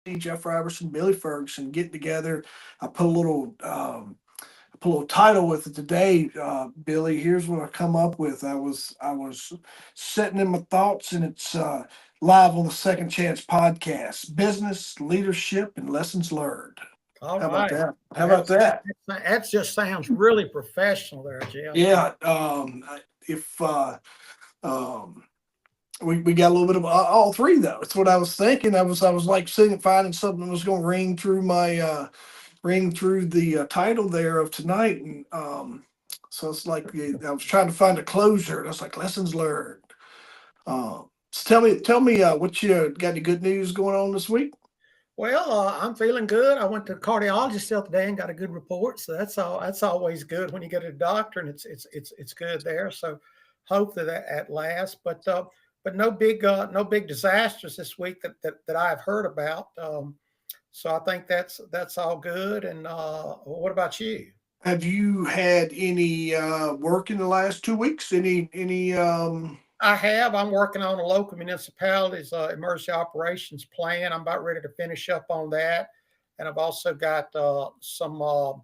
Jeff Robertson, Billy Ferguson getting together. I put a little title with it today, Billy. Here's what I come up with. I was sitting in my thoughts, and it's live on the Second Chance podcast: business, leadership, and lessons learned. All How about right. that? How about That's that? that just sounds really professional there, Jeff. Yeah. If um, we got a little bit of all three though. It's what I was thinking. I was like sitting finding something that was going to ring through the title there of tonight, and so it's like I was trying to find a closure, and I was like lessons learned. So tell me what you got any good news going on this week? Well, I'm feeling good. I went to the cardiologist the other day and got a good report. So that's all. That's always good when you go to the doctor, and it's good there. So hope that at last. But no big disasters this week that I've heard about. So I think that's all good. And what about you? Have you had any work in the last 2 weeks? Any I have. I'm working on a local municipality's emergency operations plan. I'm about ready to finish up on that, and I've also got some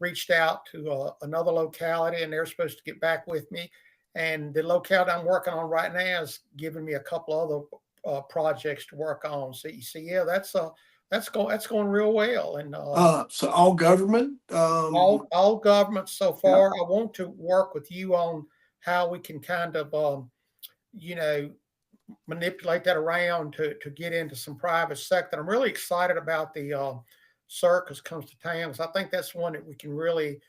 reached out to another locality, and they're supposed to get back with me. And the locality I'm working on right now is giving me a couple other projects to work on. So you see, yeah, that's going real well, and so all government? all governments so Yeah. far. I want to work with you on how we can kind of you know manipulate that around to get into some private sector. I'm really excited about the circus comes to town, because I think that's one that we can really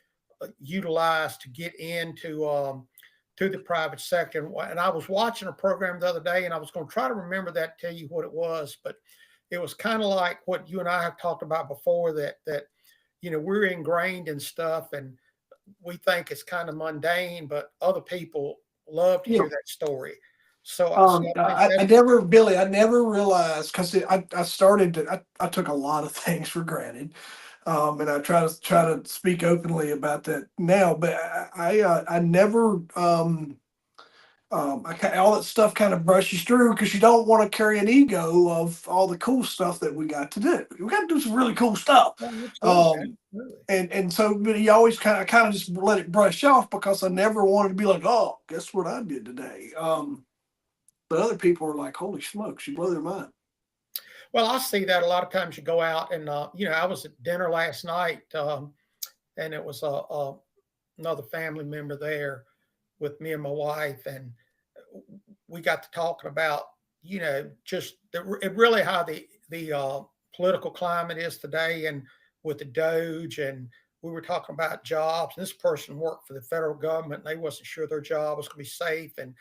utilize to get into to the private sector. And I was watching a program the other day, and I was going to try to remember that, tell you what it was, but it was kind of like what you and I have talked about before, that we're ingrained in stuff, and we think it's kind of mundane, but other people love to hear that story. So I think I that's never, Billy, I never realized because I started to, I took a lot of things for granted. And I try to speak openly about that now, but I never, all that stuff kind of brushes through because you don't want to carry an ego of all the cool stuff that we got to do. We got to do some really cool stuff. absolutely, Um, absolutely. and so, but you always kind of just let it brush off because I never wanted to be like, oh, guess what I did today. But other people are like, holy smokes, you blow their mind. Well, I see that a lot of times. You go out and I was at dinner last night, and it was another family member there with me and my wife, and we got to talking about just really how the political climate is today, and with the Doge, and we were talking about jobs. And this person worked for the federal government, and they wasn't sure their job was going to be safe, and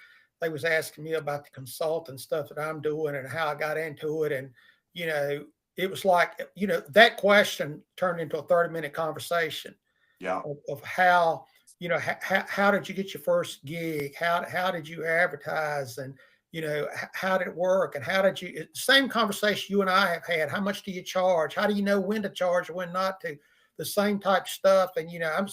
they was asking me about the consulting stuff that I'm doing and how I got into it, and you know it was like that question turned into a 30-minute conversation Yeah. of how how did you get your first gig, how did you advertise, and how did it work, and how did you same conversation you and I have had. How much do you charge? How do you know when to charge or when not to? The same type stuff. And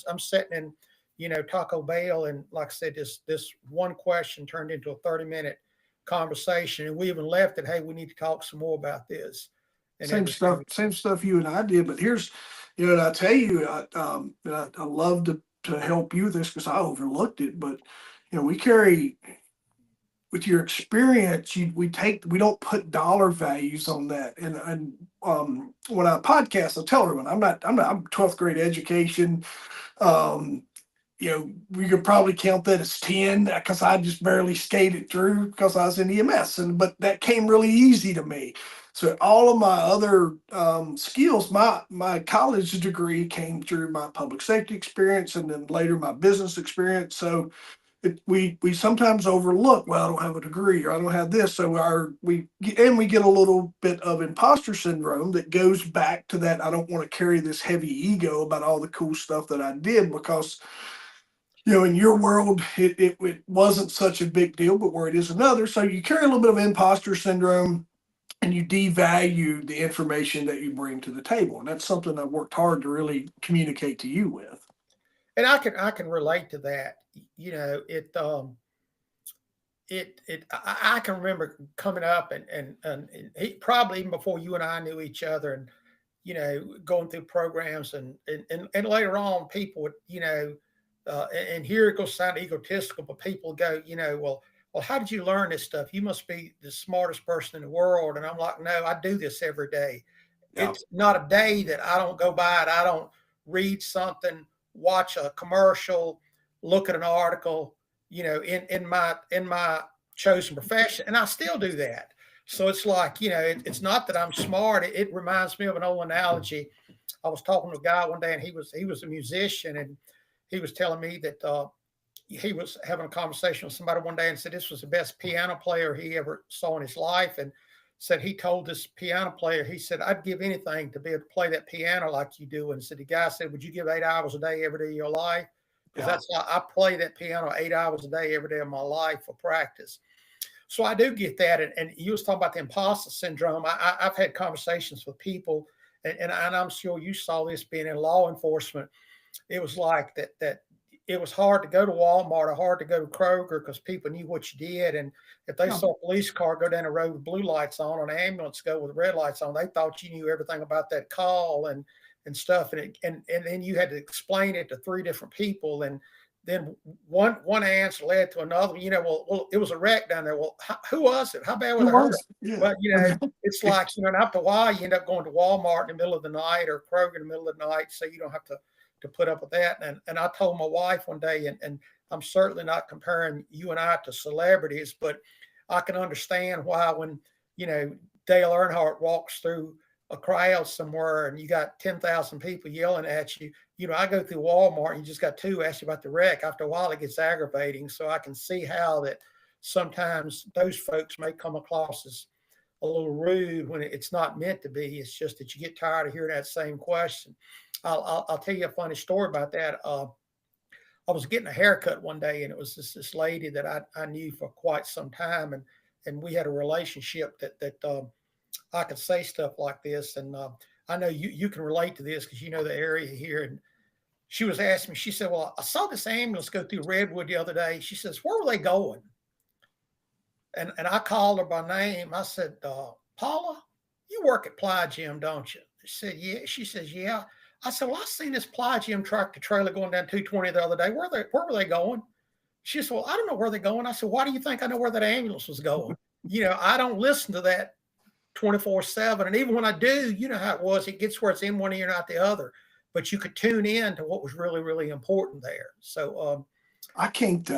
I'm sitting in Taco Bell, and like I said, this one question turned into a 30-minute conversation, and we even left it, hey, we need to talk some more about this and everything. Same stuff you and I did. But here's, and I tell you, I love to help you with this because I overlooked it. But we carry with your experience, we don't put dollar values on that. And when I podcast, I tell everyone I'm 12th grade education. Um, we could probably count that as 10 because I just barely skated through because I was in EMS, but that came really easy to me. So all of my other skills, my college degree came through my public safety experience and then later my business experience. So we sometimes overlook, well, I don't have a degree or I don't have this. So we get a little bit of imposter syndrome that goes back to that. I don't want to carry this heavy ego about all the cool stuff that I did because in your world, it wasn't such a big deal, but where it is another. So you carry a little bit of imposter syndrome and you devalue the information that you bring to the table. And that's something I've worked hard to really communicate to you with. And I can relate to that. It I can remember coming up and he, probably even before you and I knew each other, and going through programs, and later on people would, and here it goes sound egotistical, but people go, well, how did you learn this stuff? You must be the smartest person in the world. And I'm like, no, I do this every day. Yeah. It's not a day that I don't go by it. I don't read something, watch a commercial, look at an article, in my chosen profession, and I still do that. So it's like, it's not that I'm smart. It reminds me of an old analogy. I was talking to a guy one day, and he was a musician, and he was telling me that he was having a conversation with somebody one day and said this was the best piano player he ever saw in his life, and said he told this piano player, he said, I'd give anything to be able to play that piano like you do. And said the guy said, would you give 8 hours a day every day of your life? Because Yeah. that's why I play that piano 8 hours a day every day of my life for practice. So I do get that. And you was talking about the imposter syndrome. I've had conversations with people, and I'm sure you saw this being in law enforcement. It was like that it was hard to go to Walmart or hard to go to Kroger because people knew what you did. And if they Yeah. saw a police car go down the road with blue lights on or an ambulance go with red lights on, they thought you knew everything about that call and stuff. And then you had to explain it to three different people. And then one answer led to another. Well, it was a wreck down there. Well, who was it? How bad was Who it hurt? was? Yeah. But it's like, and after a while, you end up going to Walmart in the middle of the night or Kroger in the middle of the night, so you don't have to put up with that. And I told my wife one day, and I'm certainly not comparing you and I to celebrities, but I can understand why when, Dale Earnhardt walks through a crowd somewhere and you got 10,000 people yelling at you. I go through Walmart and you just got two ask you about the wreck. After a while, it gets aggravating. So I can see how that sometimes those folks may come across as a little rude when it's not meant to be. It's just that you get tired of hearing that same question. I'll tell you a funny story about that. I was getting a haircut one day, and it was this lady that I knew for quite some time, and we had a relationship that I could say stuff like this, and I know you can relate to this because you know the area here. And she was asking me, she said, "Well, I saw this ambulance go through Redwood the other day." She says, "Where were they going?" And I called her by name. I said, "Paula, you work at Ply Gym, don't you?" She said, "Yeah." She says, "Yeah." I said, "Well, I seen this Ply Gym tractor trailer going down 220 the other day. Where were they going?" She said, "Well, I don't know where they're going." I said, "Why do you think I know where that ambulance was going?" I don't listen to that 24/7. And even when I do, you know how it was. It gets where it's in one ear and out the other. But you could tune in to what was really, really important there. So, I can't.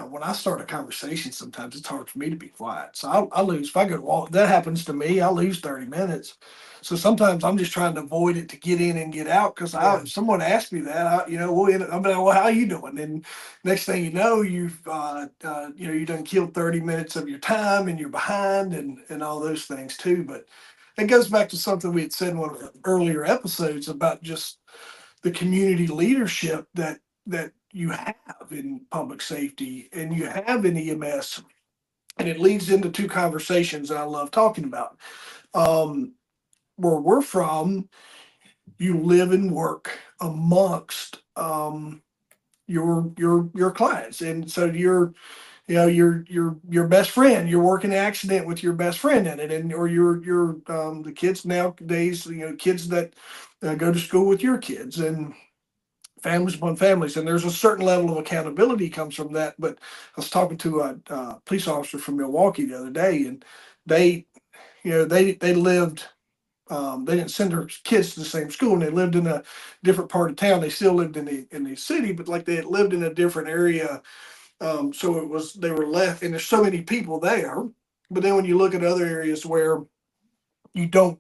When I start a conversation, sometimes it's hard for me to be quiet. So I lose. If I go to walk, that happens to me. I lose 30 minutes. So sometimes I'm just trying to avoid it to get in and get out because yeah, someone asked me that. I'm like, well, how you doing? And next thing you know, you done killed 30 minutes of your time and you're behind and all those things too. But it goes back to something we had said in one of the earlier episodes about just the community leadership that you have in public safety and you have in EMS, and it leads into two conversations that I love talking about. Um, where we're from, you live and work amongst your clients, and so your best friend. You're working an accident with your best friend in it, and or your the kids nowadays, kids that go to school with your kids, and families upon families, and there's a certain level of accountability comes from that. But I was talking to a police officer from Milwaukee the other day, and they, they lived. They didn't send their kids to the same school, and they lived in a different part of town. They still lived in the city, but like they had lived in a different area. So it was they were left, and there's so many people there. But then when you look at other areas where you don't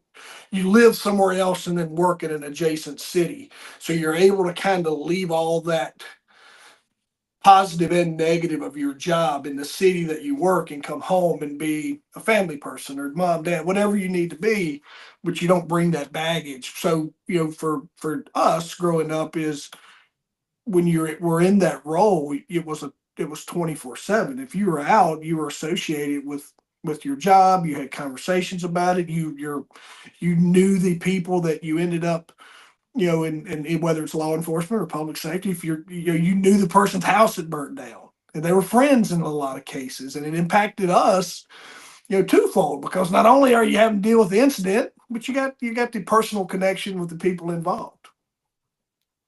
you live somewhere else and then work in an adjacent city, so you're able to kind of leave all that positive and negative of your job in the city that you work and come home and be a family person or mom, dad, whatever you need to be, but you don't bring that baggage. So for us growing up is when we're in that role, it was 24/7. If you were out, you were associated with your job. You had conversations about it. You knew the people that you ended up, whether it's law enforcement or public safety. If you knew the person's house had burnt down, and they were friends in a lot of cases, and it impacted us, twofold, because not only are you having to deal with the incident, but you got the personal connection with the people involved.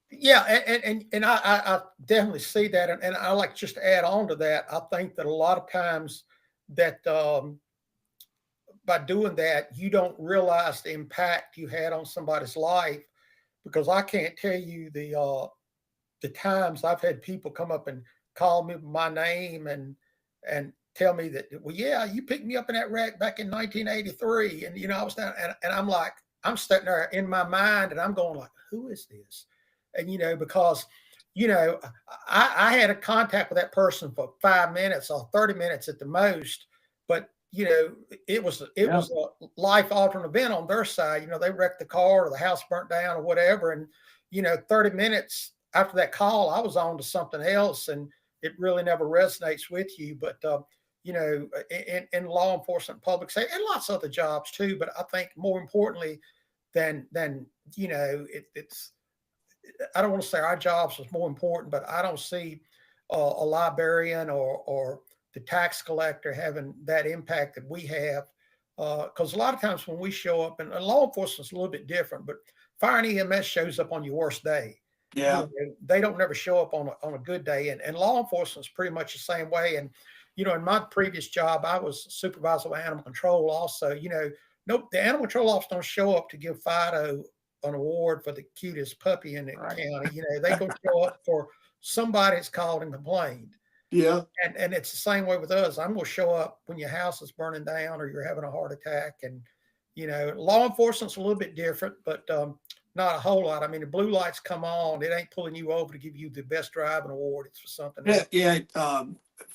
Yeah, and I definitely see that, and I like just to add on to that. I think that a lot of times that by doing that, you don't realize the impact you had on somebody's life, because I can't tell you the times I've had people come up and call me by my name and tell me that, well, yeah, you picked me up in that wreck back in 1983, and I was down, and I'm like, I'm sitting there in my mind, and I'm going like, who is this? And because I had a contact with that person for 5 minutes or 30 minutes at the most, but it was Yeah. a life altering event on their side. They wrecked the car or the house burnt down or whatever, and 30 minutes after that call, I was on to something else, and it really never resonates with you. But in law enforcement, public safety, and lots of other jobs too. But I think more importantly than it's, I don't want to say our jobs is more important, but I don't see a librarian or the tax collector having that impact that we have. Because a lot of times when we show up, and law enforcement is a little bit different, but fire and EMS shows up on your worst day. Yeah. They don't never show up on a good day, and law enforcement is pretty much the same way. And in my previous job, I was supervisor of animal control. Also, nope, the animal control officers don't show up to give Fido an award for the cutest puppy in the Right. county. They go show up for somebody that's called and complained. Yeah. And it's the same way with us. I'm going to show up when your house is burning down or you're having a heart attack. And law enforcement's a little bit different, but not a whole lot. I mean, the blue lights come on, it ain't pulling you over to give you the best driving award. It's for something Yeah. else. Yeah.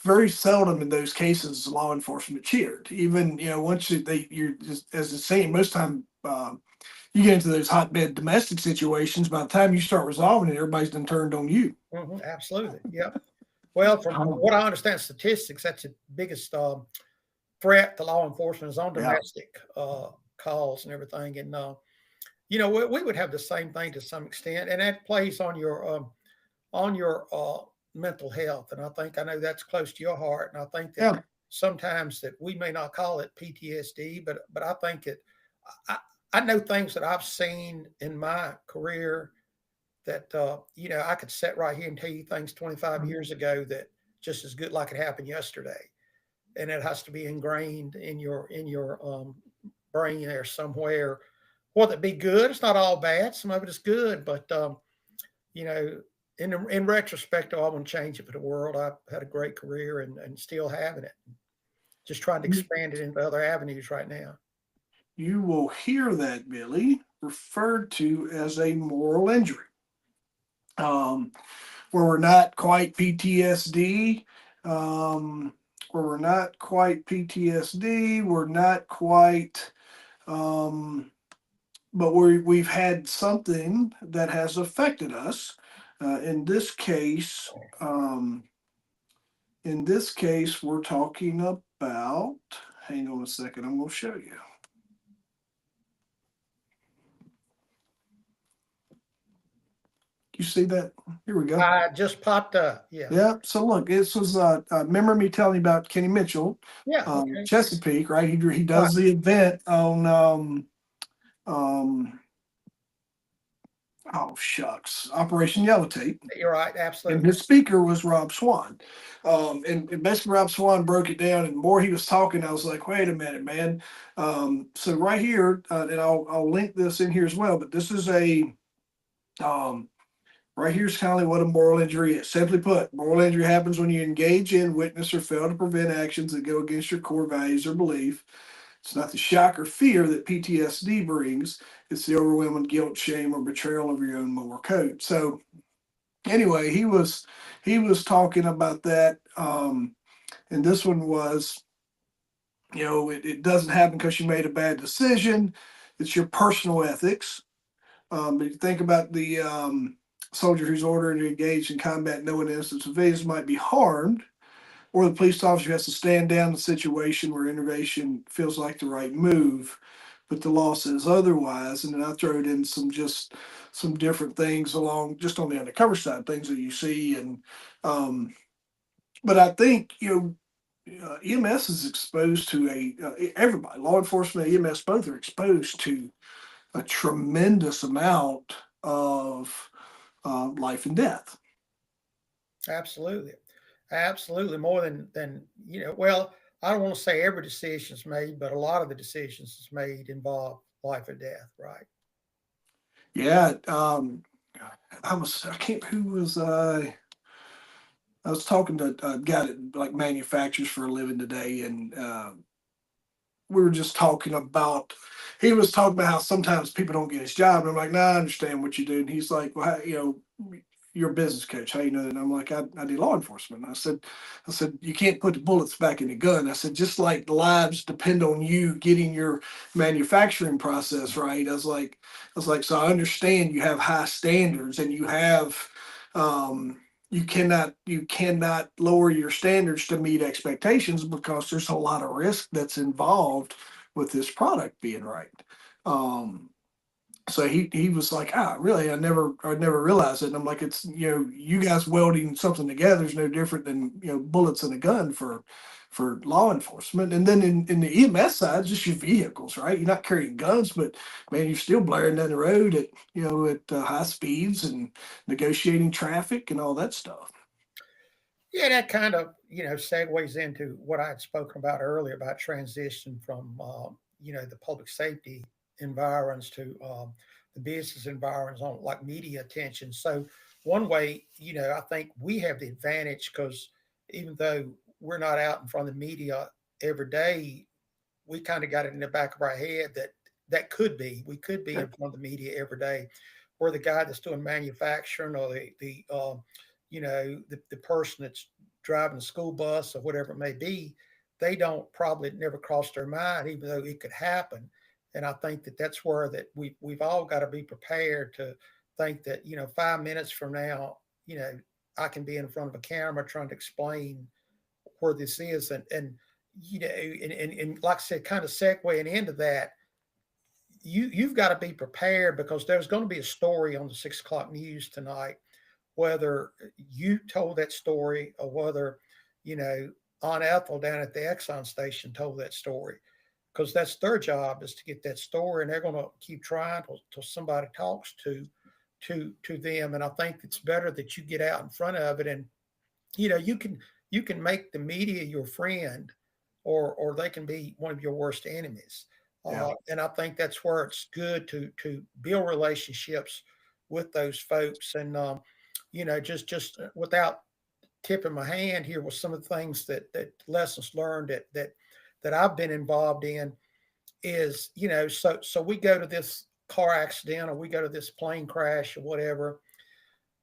Very seldom in those cases is law enforcement cheered. Even once you're just, as the same, most time you get into those hotbed domestic situations. By the time you start resolving it, everybody's done turned on you. Absolutely. Yep. Well, from Um, what I understand, statistics, that's the biggest threat to law enforcement is on yeah. domestic calls and everything. And we would have the same thing to some extent, and that plays on your mental health. And I know that's close to your heart. And I think that Yeah. sometimes that we may not call it PTSD, but I think it. I know things that I've seen in my career that I could sit right here and tell you things 25 years ago that just as good like it happened yesterday, and it has to be ingrained in your brain there somewhere. Whether it be good, it's not all bad. Some of it is good, but in retrospect, I wouldn't change it for the world. I've had a great career and still having it. Just trying to expand it into other avenues right now. You will hear that, Billy, referred to as a moral injury. Where we're not quite PTSD, we're not quite, but we've had something that has affected us. In this case, we're talking about. Hang on a second. I'm going to show you. You see that? Here we go. I just popped up. Yeah. Yeah. So look, this was remember me telling you about Kenny Mitchell, Yeah. Okay. Chesapeake, right? He Right. does the event on oh shucks, Operation Yellow Tape, You're right. and Absolutely. his speaker was Rob Swan. And basically Rob Swan broke it down, and the more he was talking, I was like, wait a minute, man. So right here, and I'll link this in here as well, but this is a right here's kind of what a moral injury is. Simply put, moral injury happens when you engage in, witness, or fail to prevent actions that go against your core values or belief. It's not the shock or fear that PTSD brings. It's the overwhelming guilt, shame, or betrayal of your own moral code. So anyway, he was talking about that. And this one was, it doesn't happen because you made a bad decision. It's your personal ethics. But you think about the soldier who's ordered to engage in combat knowing innocent civilians might be harmed, or the police officer who has to stand down the situation where intervention feels like the right move, but the law says otherwise. And then I throw it in some different things along just on the undercover side, things that you see. And but I think, EMS is exposed to everybody, law enforcement, EMS, both are exposed to a tremendous amount of life and death. Absolutely. Absolutely. More than, well, I don't want to say every decision is made, but a lot of the decisions is made involve life or death, right? Yeah, I can't, who was I was talking to a guy that like manufactures for a living today, and we were just talking about. He was talking about how sometimes people don't get his job, and I'm like, "Nah, I understand what you do." And he's like, "Well, you're a business coach. How you know that?" And I'm like, I do law enforcement." And I said, "You can't put the bullets back in the gun." I said, "Just like lives depend on you getting your manufacturing process right." So I understand you have high standards, and um, you cannot lower your standards to meet expectations because there's a lot of risk that's involved with this product being right. Um, so he was like, really, I never realized it. And I'm like, it's, you guys welding something together is no different than, bullets in a gun for law enforcement. And then in the EMS side, just your vehicles, right? You're not carrying guns, but man, you're still blaring down the road at high speeds and negotiating traffic and all that stuff. Yeah, that kind of, segues into what I had spoken about earlier about transition from, the public safety environs to the business environs on like media attention. So one way, I think we have the advantage because even though we're not out in front of the media every day, we kind of got it in the back of our head that we could be Yeah. in front of the media every day. We're the guy that's doing manufacturing or the person that's driving the school bus or whatever it may be. They don't probably never cross their mind, even though it could happen. And I think that that's where that we've all got to be prepared to think that 5 minutes from now, I can be in front of a camera trying to explain where this is, and and like I said, kind of segueing into that, you've got to be prepared because there's going to be a story on the 6 o'clock news tonight, whether you told that story or whether you know Aunt Ethel down at the Exxon station told that story, because that's their job is to get that story, and they're going to keep trying till somebody talks to them. And I think it's better that you get out in front of it, and you can make the media your friend, or they can be one of your worst enemies. Yeah. And I think that's where it's good to build relationships with those folks, and just without tipping my hand here with some of the things that lessons learned that I've been involved in is so we go to this car accident or we go to this plane crash or whatever,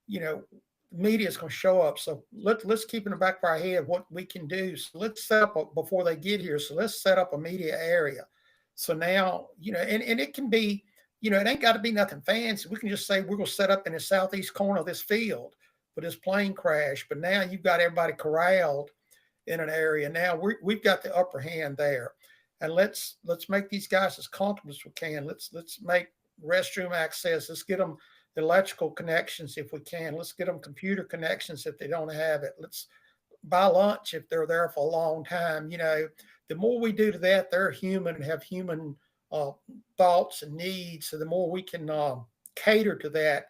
you know, media is going to show up. So let's keep in the back of our head what we can do. So let's set up before they get here. So let's set up a media area. So now, and it can be, it ain't got to be nothing fancy. We can just say we're going to set up in the southeast corner of this field for this plane crash. But now you've got everybody corralled in an area. Now we've got the upper hand there, and let's make these guys as comfortable as we can. Let's make restroom access. Let's get them electrical connections if we can. Let's get them computer connections if they don't have it. Let's buy lunch if they're there for a long time. The more we do to that, they're human and have human uh, thoughts and needs. So the more we can cater to that,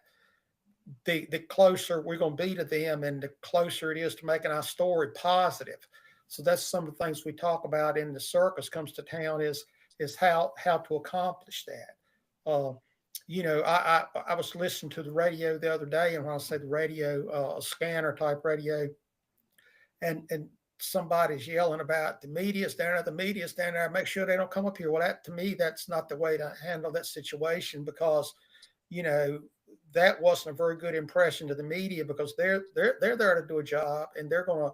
the closer we're going to be to them, and the closer it is to making our story positive. So that's some of the things we talk about in the circus comes to town is how to accomplish that. I was listening to the radio the other day, and when I say the radio, a scanner type radio, and somebody's yelling about the media's down there, the media's down there, make sure they don't come up here. Well, that to me, that's not the way to handle that situation, because you know that wasn't a very good impression to the media, because they're there to do a job, and they're gonna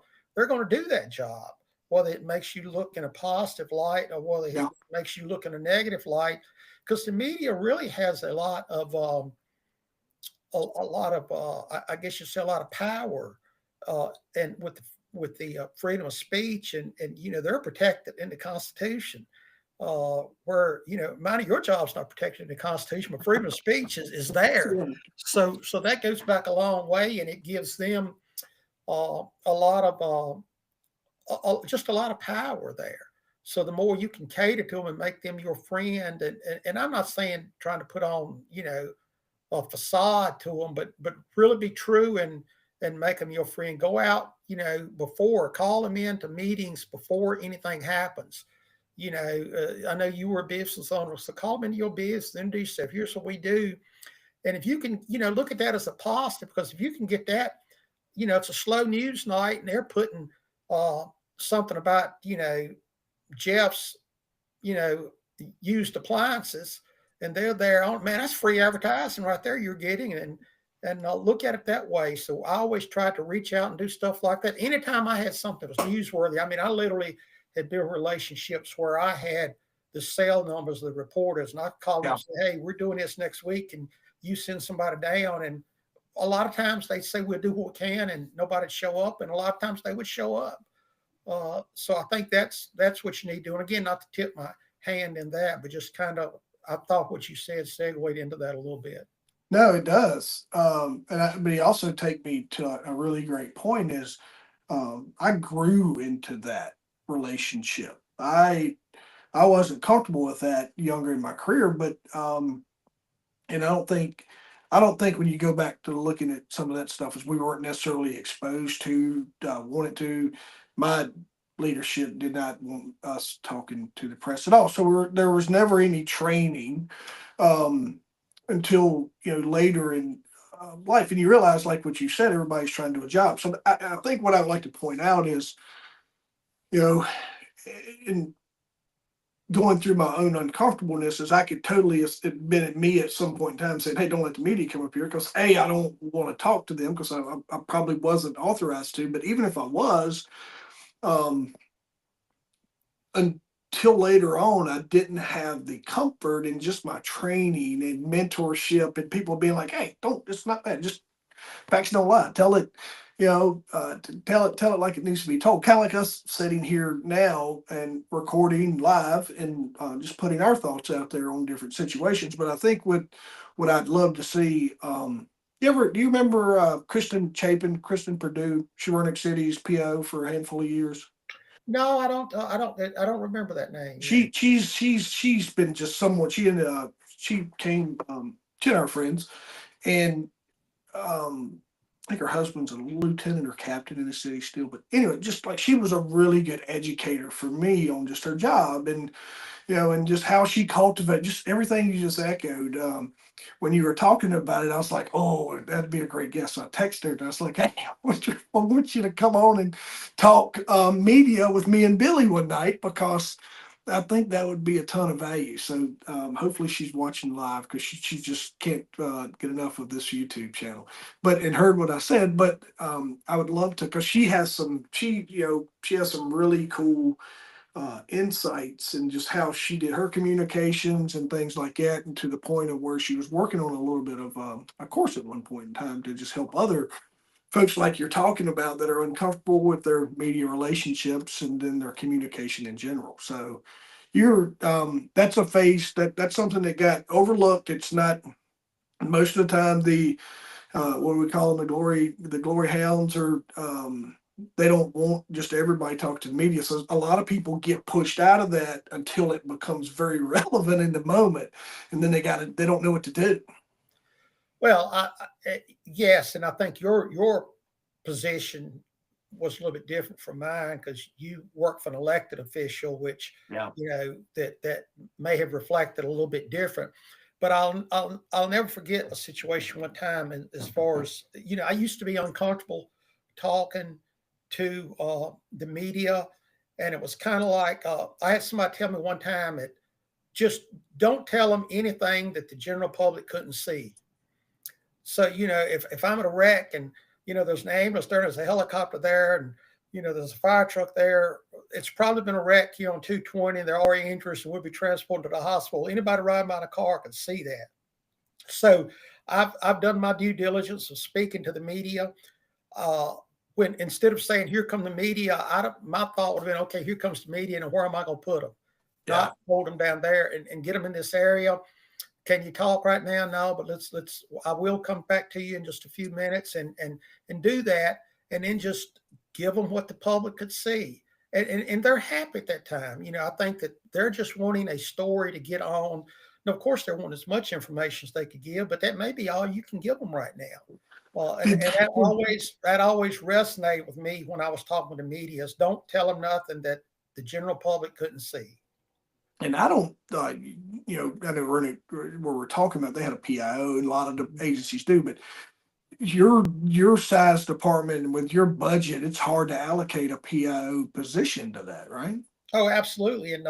do that job, whether it makes you look in a positive light or whether it Yeah. makes you look in a negative light, because the media really has a lot of a lot of I guess you say a lot of power, and with the freedom of speech, and they're protected in the Constitution. Where mind your job's not protected in the Constitution, but freedom of speech is there. Yeah. So that goes back a long way, and it gives them a lot of just a lot of power there. So the more you can cater to them and make them your friend, and I'm not saying trying to put on, a facade to them, but really be true and make them your friend. Go out, before, call them into meetings before anything happens. I know you were a business owner, so call them into your business and do yourself. Here's what we do. And if you can, look at that as a positive, because if you can get that, it's a slow news night and they're putting uh, something about, Jeff's, you know, used appliances, and they're there on, man, that's free advertising right there you're getting, and look at it that way. So I always tried to reach out and do stuff like that. Anytime I had something that was newsworthy, I mean, I literally had built relationships where I had the cell numbers of the reporters, and I called them Yeah. and say, hey, we're doing this next week, and you send somebody down. And a lot of times they say we'll do what we can, and nobody'd show up, and a lot of times they would show up. So I think that's what you need to do. And again, not to tip my hand in that, but just kind of, I thought what you said segued into that a little bit. No, it does. But you also take me to a really great point is I grew into that relationship. I wasn't comfortable with that younger in my career, but and I don't think when you go back to looking at some of that stuff as we weren't necessarily exposed to, wanted to. My leadership did not want us talking to the press at all. So there was never any training um, until later in life, and you realize, like what you said, everybody's trying to do a job. So I think what I'd like to point out is, you know, in going through my own uncomfortableness is I could totally admit me at some point in time saying, hey, don't let the media come up here because A, I don't want to talk to them because I probably wasn't authorized to. But even if I was, um, until later on, I didn't have the comfort in just my training and mentorship and people being like, hey, don't, it's not bad. Just facts don't lie. Tell it, tell it like it needs to be told. Kind of like us sitting here now and recording live and just putting our thoughts out there on different situations. But I think what I'd love to see. Do you remember Kristen Chapin, Kristen Purdue, Sherwood City's PO for a handful of years? No, I don't. I don't remember that name. Yeah. She's been just somewhat. She came to our friends and I think her husband's a lieutenant or captain in the city still. But anyway, just like she was a really good educator for me on just her job and and just how she cultivated just everything you just echoed. When you were talking about it, I was like, oh, that'd be a great guest. So I texted her and I was like, hey, I want you to come on and talk media with me and Billy one night because I think that would be a ton of value. So hopefully she's watching live because she just can't get enough of this YouTube channel. But and heard what I said. But I would love to because she has some really cool insights and just how she did her communications and things like that, and to the point of where she was working on a little bit of a course at one point in time to just help other folks like you're talking about that are uncomfortable with their media relationships and then their communication in general. So you're that's a phase that's something that got overlooked. It's not most of the time the what do we call them, the glory hounds, or they don't want just everybody talk to the media. So a lot of people get pushed out of that until it becomes very relevant in the moment, and then they don't know what to do. Well, yes, and I think your position was a little bit different from mine because you work for an elected official, which Yeah. that may have reflected a little bit different. But I'll never forget a situation one time, and as far as I used to be uncomfortable talking to the media, and it was kind of like I had somebody tell me one time that just don't tell them anything that the general public couldn't see. So, if I'm at a wreck and, there's an ambulance there, there's a helicopter there, and, there's a fire truck there, it's probably been a wreck, on 220, they're already injured and will be transported to the hospital. Anybody riding by in a car can see that. So I've done my due diligence of speaking to the media. Uh, when instead of saying, here come the media, my thought would have been, okay, here comes the media, and where am I going to put them? Yeah. Not hold them down there and get them in this area. Can you talk right now? No, but let's I will come back to you in just a few minutes and do that, and then just give them what the public could see. and they're happy at that time. I think that they're just wanting a story to get on. Now, of course, they want as much information as they could give, but that may be all you can give them right now. Well, and that always resonated with me when I was talking to the media is don't tell them nothing that the general public couldn't see. And I don't, I know where we're talking about, they had a PIO, and a lot of the agencies do, but your size department with your budget, it's hard to allocate a PIO position to that, right? Oh, absolutely. And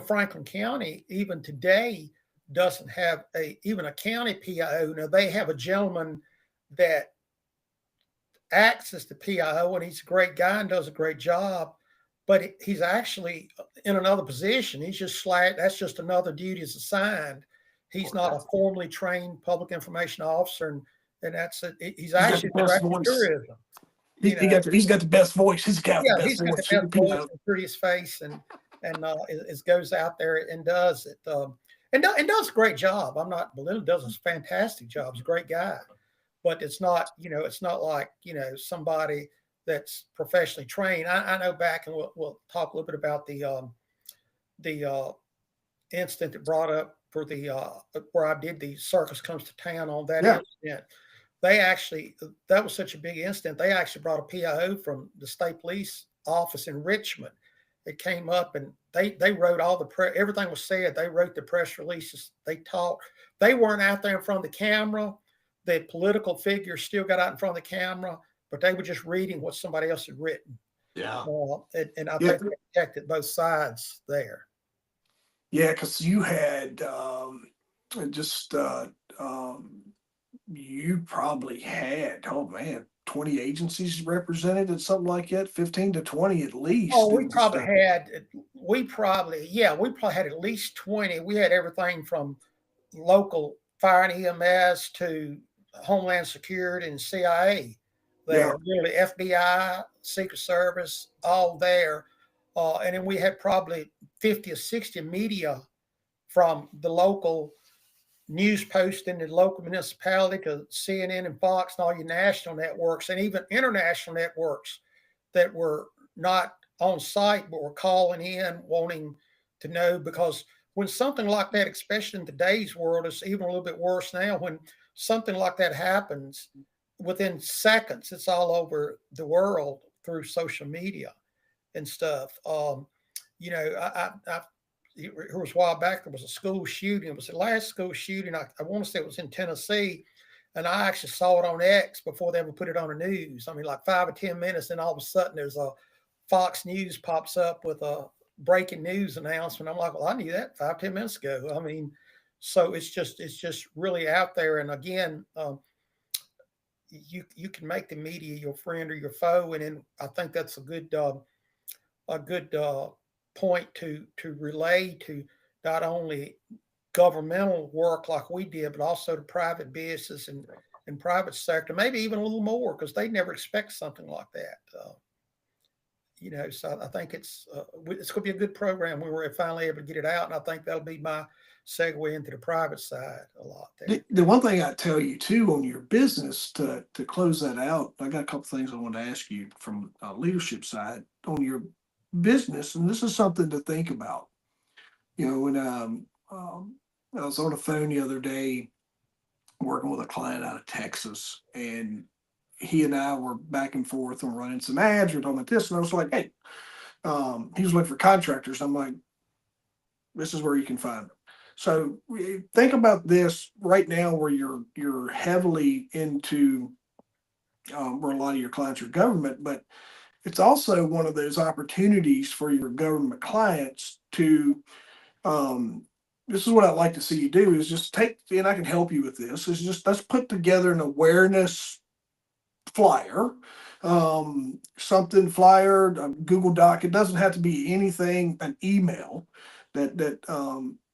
Franklin County even today doesn't have even a county PIO. Now they have a gentleman that acts as the PIO, and he's a great guy and does a great job. But he's actually in another position. He's just that's just another duty is assigned. He's not a formally trained public information officer, and he's actually the director of tourism. He's got the best voice. He's got the best he's got voice. the best voice and prettiest face, and it goes out there and does it, and does a great job. I'm not belittling. Does a fantastic job. He's a great guy, but it's not like somebody that's professionally trained. I know back, and we'll talk a little bit about the incident that brought up for the where I did the circus comes to town on that incident. That was such a big incident. They actually brought a PIO from the state police office in Richmond. It came up and they wrote everything was said. They wrote the press releases. They talked. They weren't out there in front of the camera. The political figures still got out in front of the camera, but they were just reading what somebody else had written. Yeah. And I think they protected both sides there. Yeah, because you had you probably had, 20 agencies represented at something like that, 15 to 20 at least. Oh, we probably had at least 20. We had everything from local fire and EMS to Homeland Security and CIA there, really FBI, Secret Service, all there. And then we had probably 50 or 60 media from the local news post in the local municipality to CNN and Fox and all your national networks and even international networks that were not on site but were calling in wanting to know, because when something like that, especially in today's world, it's even a little bit worse now. When something like that happens, within seconds, it's all over the world through social media and stuff. It was a while back, there was a school shooting. It was the last school shooting. I want to say it was in Tennessee. And I actually saw it on X before they ever put it on the news. I mean, like 5 or 10 minutes, and all of a sudden there's a Fox News pops up with a breaking news announcement. I'm like, well, I knew that 5, 10 minutes ago. I mean, so it's just really out there. And again, you can make the media your friend or your foe. And then I think that's a good point to relay to not only governmental work like we did, but also to private business and private sector, maybe even a little more, because they never expect something like that. So I think it's going to be a good program. We were finally able to get it out, and I think that'll be my segue into the private side a lot there. The one thing I tell you too on your business to close that out, I got a couple things I want to ask you from a leadership side on your business, and this is something to think about. When I was on the phone the other day working with a client out of Texas, and he and I were back and forth and running some ads. We're talking about this, and I was like, "Hey," he was looking for contractors. I'm like, "This is where you can find them." So think about this right now, where you're heavily into where a lot of your clients are government, but it's also one of those opportunities for your government clients to. This is what I'd like to see you do is just take, and I can help you with this. Is just let's put together an awareness flyer, something flyer, a Google Doc. It doesn't have to be anything, an email that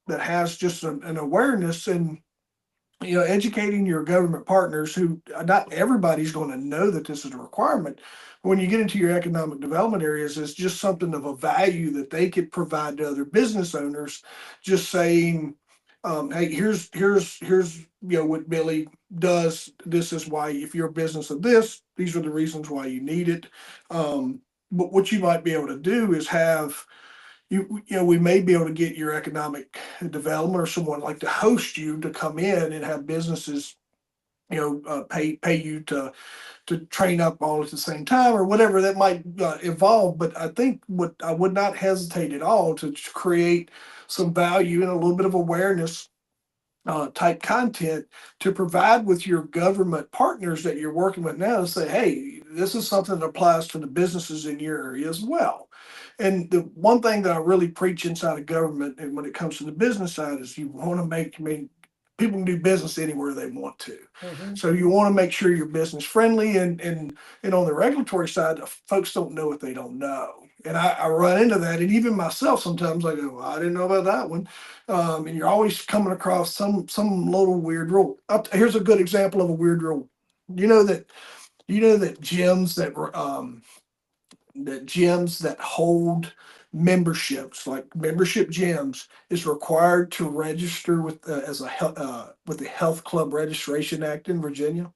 has just an awareness and educating your government partners who not everybody's going to know that this is a requirement. When you get into your economic development areas, it's just something of a value that they could provide to other business owners. Just saying, hey, here's what Billy does. This is why, if you're a business of this, these are the reasons why you need it. but what you might be able to do is have we may be able to get your economic development or someone like to host you to come in and have businesses, pay you to train up all at the same time or whatever that might evolve. But I think what I would not hesitate at all to create some value and a little bit of awareness type content to provide with your government partners that you're working with now to say, hey, this is something that applies to the businesses in your area as well. And the one thing that I really preach inside of government and when it comes to the business side is you want to make, I mean, people can do business anywhere they want to. Mm-hmm. So you want to make sure you're business friendly and on the regulatory side, folks don't know what they don't know. And I run into that. And even myself, sometimes I go, well, I didn't know about that one. And you're always coming across some little weird rule. Here's a good example of a weird rule. You know that gyms that hold memberships, like membership gyms, is required to register with with the Health Club Registration Act in Virginia.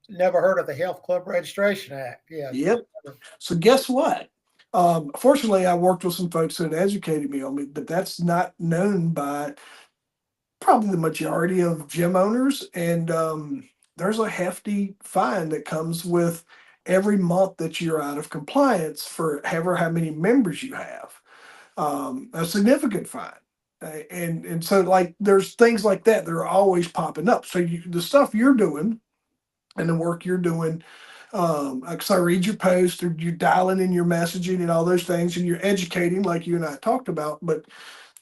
Never heard of the Health Club Registration Act. Yeah. Yep. So guess what? Fortunately, I worked with some folks that educated me on it, but that's not known by probably the majority of gym owners. And there's a hefty fine that comes with every month that you're out of compliance for however how many members you have. A significant fine. And so like there's things like that that are always popping up. So the stuff you're doing and the work you're doing, like so I read your post or you're dialing in your messaging and all those things and you're educating like you and I talked about. But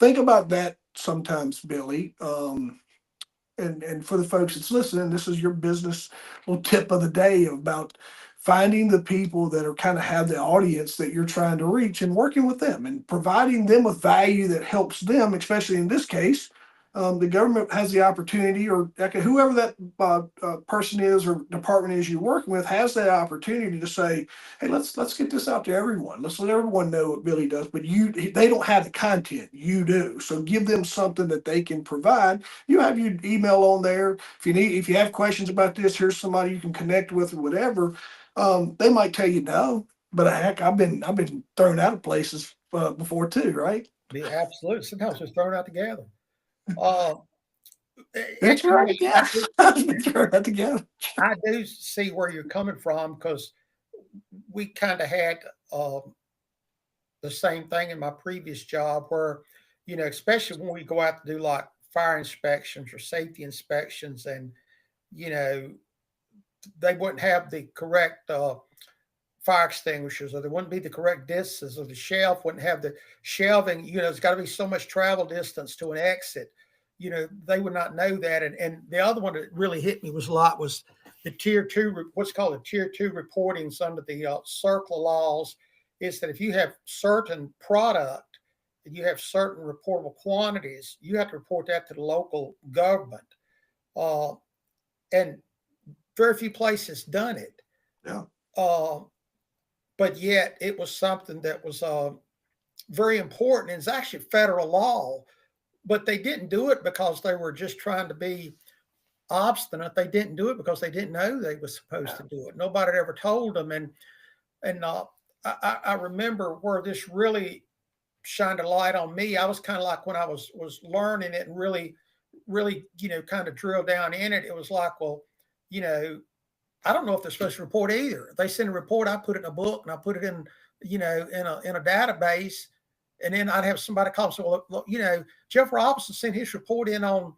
think about that sometimes, Billy. And for the folks that's listening, this is your business little tip of the day about finding the people that are kind of have the audience that you're trying to reach and working with them and providing them with value that helps them, especially in this case. The government has the opportunity, or whoever that person is or department is you're working with has that opportunity to say, "Hey, let's get this out to everyone. Let's let everyone know what Billy does." But they don't have the content, you do. So give them something that they can provide. You have your email on there. If you have questions about this, here's somebody you can connect with or whatever. They might tell you no, but heck, I've been thrown out of places before too, right? Yeah, absolutely. Sometimes we're thrown out together. Uh, That's you right. know, Yeah, I've been thrown out together. I do see where you're coming from because we kind of had the same thing in my previous job where, especially when we go out to do like fire inspections or safety inspections and, you know, they wouldn't have the correct fire extinguishers or there wouldn't be the correct distances or the shelf wouldn't have the shelving, it's got to be so much travel distance to an exit. They would not know that. And the other one that really hit me was a lot was the tier two, what's called the tier two reportings under the CERCLA laws is that if you have certain product and you have certain reportable quantities, you have to report that to the local government. And very few places done it. Yeah. But yet it was something that was very important. It's actually federal law, but they didn't do it because they were just trying to be obstinate. They didn't do it because they didn't know they were supposed to do it. Nobody had ever told them. And I remember where this really shined a light on me. I was kind of like when I was learning it and really, kind of drill down in it. It was like, well, I don't know if they're supposed to report either. If they send a report, I put it in a book and I put it in, in a database. And then I'd have somebody call and say, well, look, Jeff Robinson sent his report in on,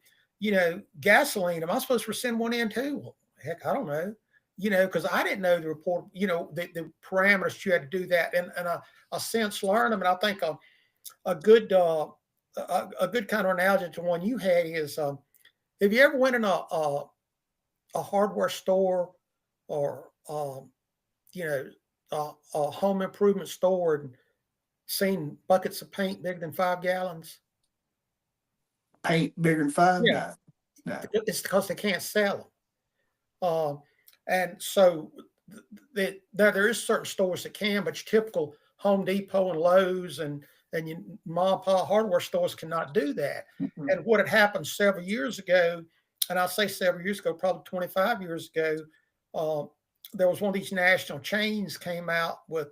gasoline. Am I supposed to send one in too? Well, heck, I don't know, because I didn't know the report, the parameters you had to do that. And I since learned them. And I think a good kind of analogy to one you had is, have you ever went in a hardware store or a home improvement store and seen buckets of paint bigger than 5 gallons? Paint bigger than 5? Yeah. No. It's because they can't sell them. And so there is certain stores that can, but your typical Home Depot and Lowe's and your mom and pop hardware stores cannot do that. Mm-hmm. And what had happened several years ago, and I'll say several years ago, probably 25 years ago, there was one of these national chains came out with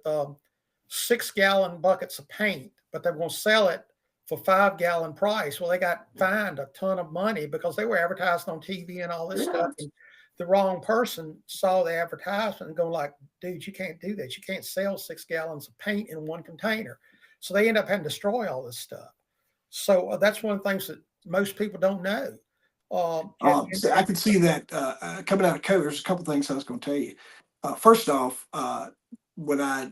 6-gallon buckets of paint, but they were going to sell it for 5-gallon price. Well, they got fined a ton of money because they were advertising on TV and all this stuff. And the wrong person saw the advertisement and go like, dude, you can't do that. You can't sell 6 gallons of paint in one container. So they end up having to destroy all this stuff. So that's one of the things that most people don't know. So I could see that coming out of COVID. There's a couple things I was going to tell you. First off, when I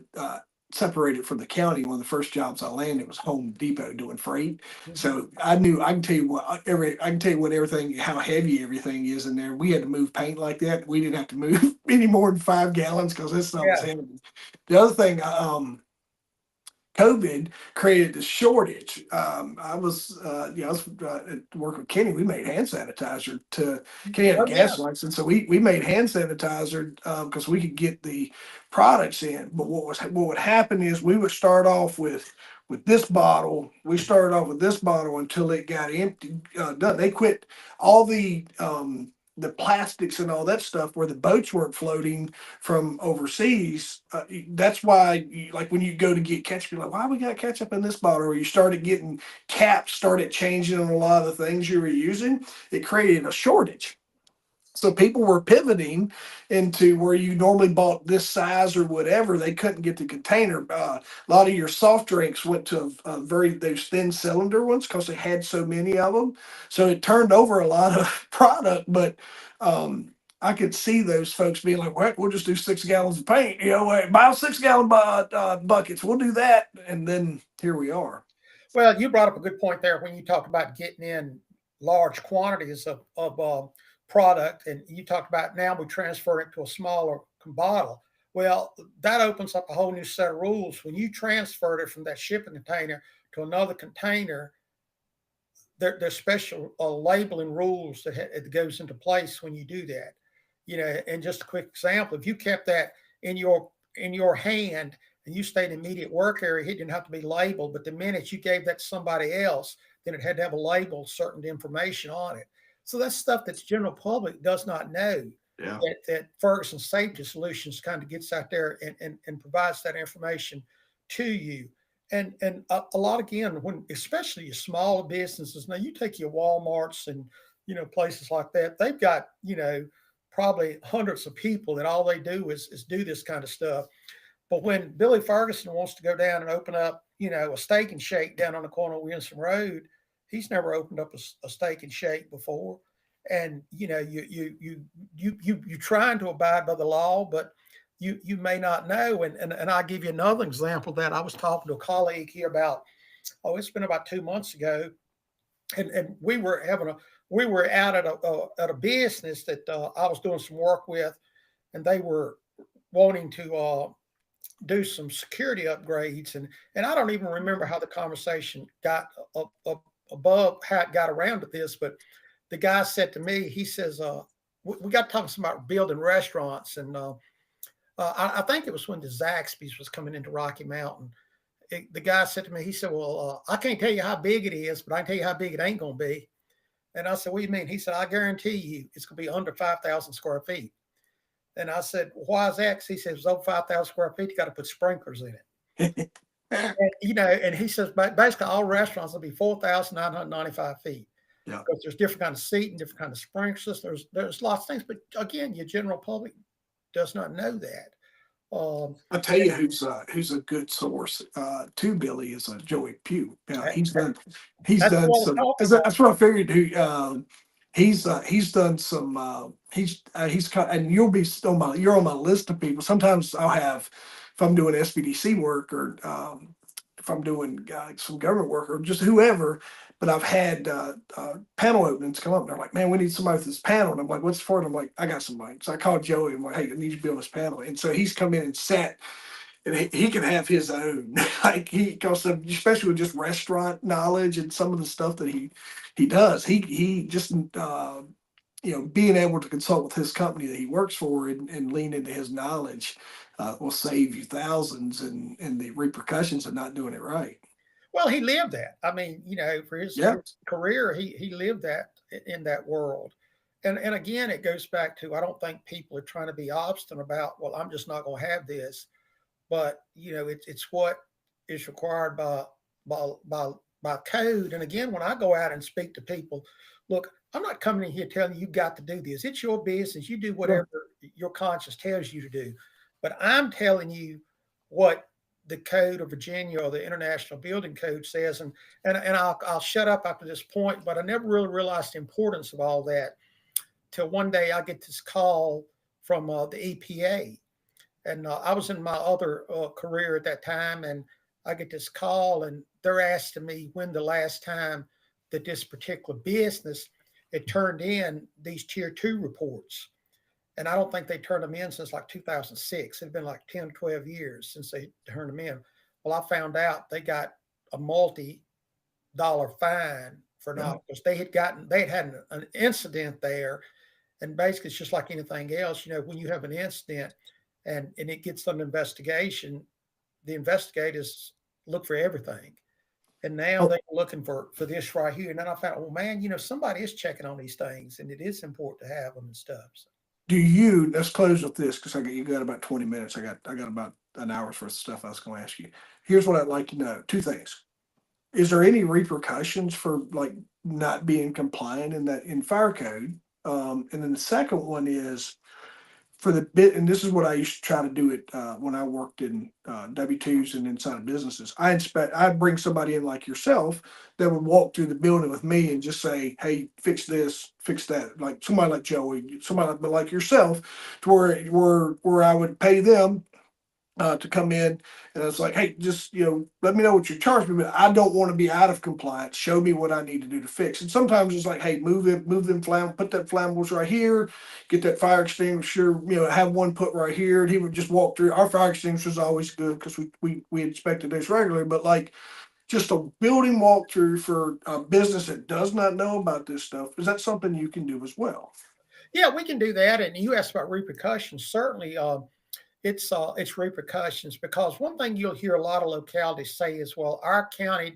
separated from the county, one of the first jobs I landed was Home Depot doing freight. So I knew I can tell you what everything, how heavy everything is in there. We had to move paint like that. We didn't have to move any more than 5 gallons because this stuff was heavy. The other thing, COVID created this shortage. I was working with Kenny. We made hand sanitizer Kenny had a gas license, so we made hand sanitizer because we could get the products in. But what would happen is we would start off with this bottle. We started off with this bottle until it got empty. Done. They quit all the plastics and all that stuff where the boats weren't floating from overseas. That's why, like when you go to get ketchup, you're like, why we got ketchup in this bottle? Or you started getting caps, started changing on a lot of the things you were using. It created a shortage. So people were pivoting into where you normally bought this size or whatever. They couldn't get the container. A lot of your soft drinks went to those thin cylinder ones because they had so many of them. So it turned over a lot of product. But I could see those folks being like, well, we'll just do 6 gallons of paint. Buy 6-gallon buckets. We'll do that. And then here we are. Well, you brought up a good point there when you talked about getting in large quantities of product, and you talked about now we transfer it to a smaller bottle. Well, that opens up a whole new set of rules. When you transferred it from that shipping container to another container, there's special labeling rules that goes into place when you do that. And just a quick example: if you kept that in your hand and you stayed in immediate work area, it didn't have to be labeled. But the minute you gave that to somebody else, then it had to have a label, certain information on it. So that's stuff that the general public does not know. Yeah. That Ferguson Safety Solutions kind of gets out there and provides that information to you. And a lot, again, when especially your smaller businesses, now you take your Walmarts and places like that, they've got probably hundreds of people that all they do is do this kind of stuff. But when Billy Ferguson wants to go down and open up a steak and shake down on the corner of Winston Road, he's never opened up a steak and shake before. And you trying to abide by the law, but you may not know. And I'll give you another example that I was talking to a colleague here about. It's been about 2 months ago, and we were out at a business that I was doing some work with, and they were wanting to do some security upgrades, and I don't even remember how the conversation got above how it got around to this, but the guy said to me, he says, we got talking about building restaurants, and I think it was when the Zaxby's was coming into Rocky Mountain. The guy said to me, he said, well, I can't tell you how big it is, but I can tell you how big it ain't going to be. And I said, what do you mean? He said, I guarantee you it's going to be under 5,000 square feet. And I said, well, why is that? Because he says, it's over 5,000 square feet, you got to put sprinklers in it. And he says, basically all restaurants will be 4,995 feet. Yeah. Because there's different kind of seating, different kind of sprinklers. There's lots of things. But again, your general public does not know that. I'll tell you who's a good source to Billy is Joey Pugh. He's done some. That's what I figured. He's done some. And you're on my list of people. Sometimes I'll have, if I'm doing SBDC work or if I'm doing some government work or just whoever. But I've had panel openings come up. And they're like, man, we need somebody with this panel. And I'm like, what's for it? I'm like, I got somebody. So I called Joey. I'm like, hey, I need you to be on this panel. And so he's come in and sat, and he can have his own. Because especially with just restaurant knowledge and some of the stuff that he does. He just being able to consult with his company that he works for and lean into his knowledge will save you thousands and the repercussions of not doing it right. Well, he lived that. I mean, for his career, he lived that in that world. And again, it goes back to, I don't think people are trying to be obstinate about, well, I'm just not going to have this. but it's what is required by by by code. And again, when I go out and speak to people, look, I'm not coming in here telling you got to do this. It's your business. You do Yeah. whatever your conscience tells you to do. But I'm telling you what the Code of Virginia or the International Building Code says. And I'll shut up after this point, but I never really realized the importance of all that till one day I get this call from the EPA. And I was in my other career at that time, and I get this call, and they're asking me when the last time that this particular business had turned in these tier 2 reports. And I don't think they turned them in since like 2006. It had been like 10 or 12 years since they turned them in. Well, I found out they got a multi-dollar fine for Yeah. not, because they had an incident there. And basically, it's just like anything else. When you have an incident and it gets under investigation, the investigators look for everything. And now Oh, they're looking for this right here. And then I found, well, man, somebody is checking on these things, and it is important to have them and stuff. So, let's close with this because you got about 20 minutes. I got about an hour's worth of stuff I was going to ask you. Here's what I'd like to know. Two things. Is there any repercussions for like not being compliant in fire code? And then the second one is for the bit, and this is what I used to try to do it when I worked in W-2s and inside of businesses. I'd bring somebody in like yourself that would walk through the building with me and just say, "Hey, fix this, fix that." Like somebody like Joey, somebody like yourself, to where I would pay them to come in, and it's like, hey, just let me know what you're charging me, but I don't want to be out of compliance. Show me what I need to do to fix. And sometimes it's like, hey, move them put that flammables right here, get that fire extinguisher, have one put right here. And he would just walk through. Our fire extinguisher is always good because we inspected this regularly, but like just a building walkthrough for a business that does not know about this stuff, is that something you can do as well? yeah, we can do that. And you asked about repercussions. Certainly, it's repercussions, because one thing you'll hear a lot of localities say is, well, our county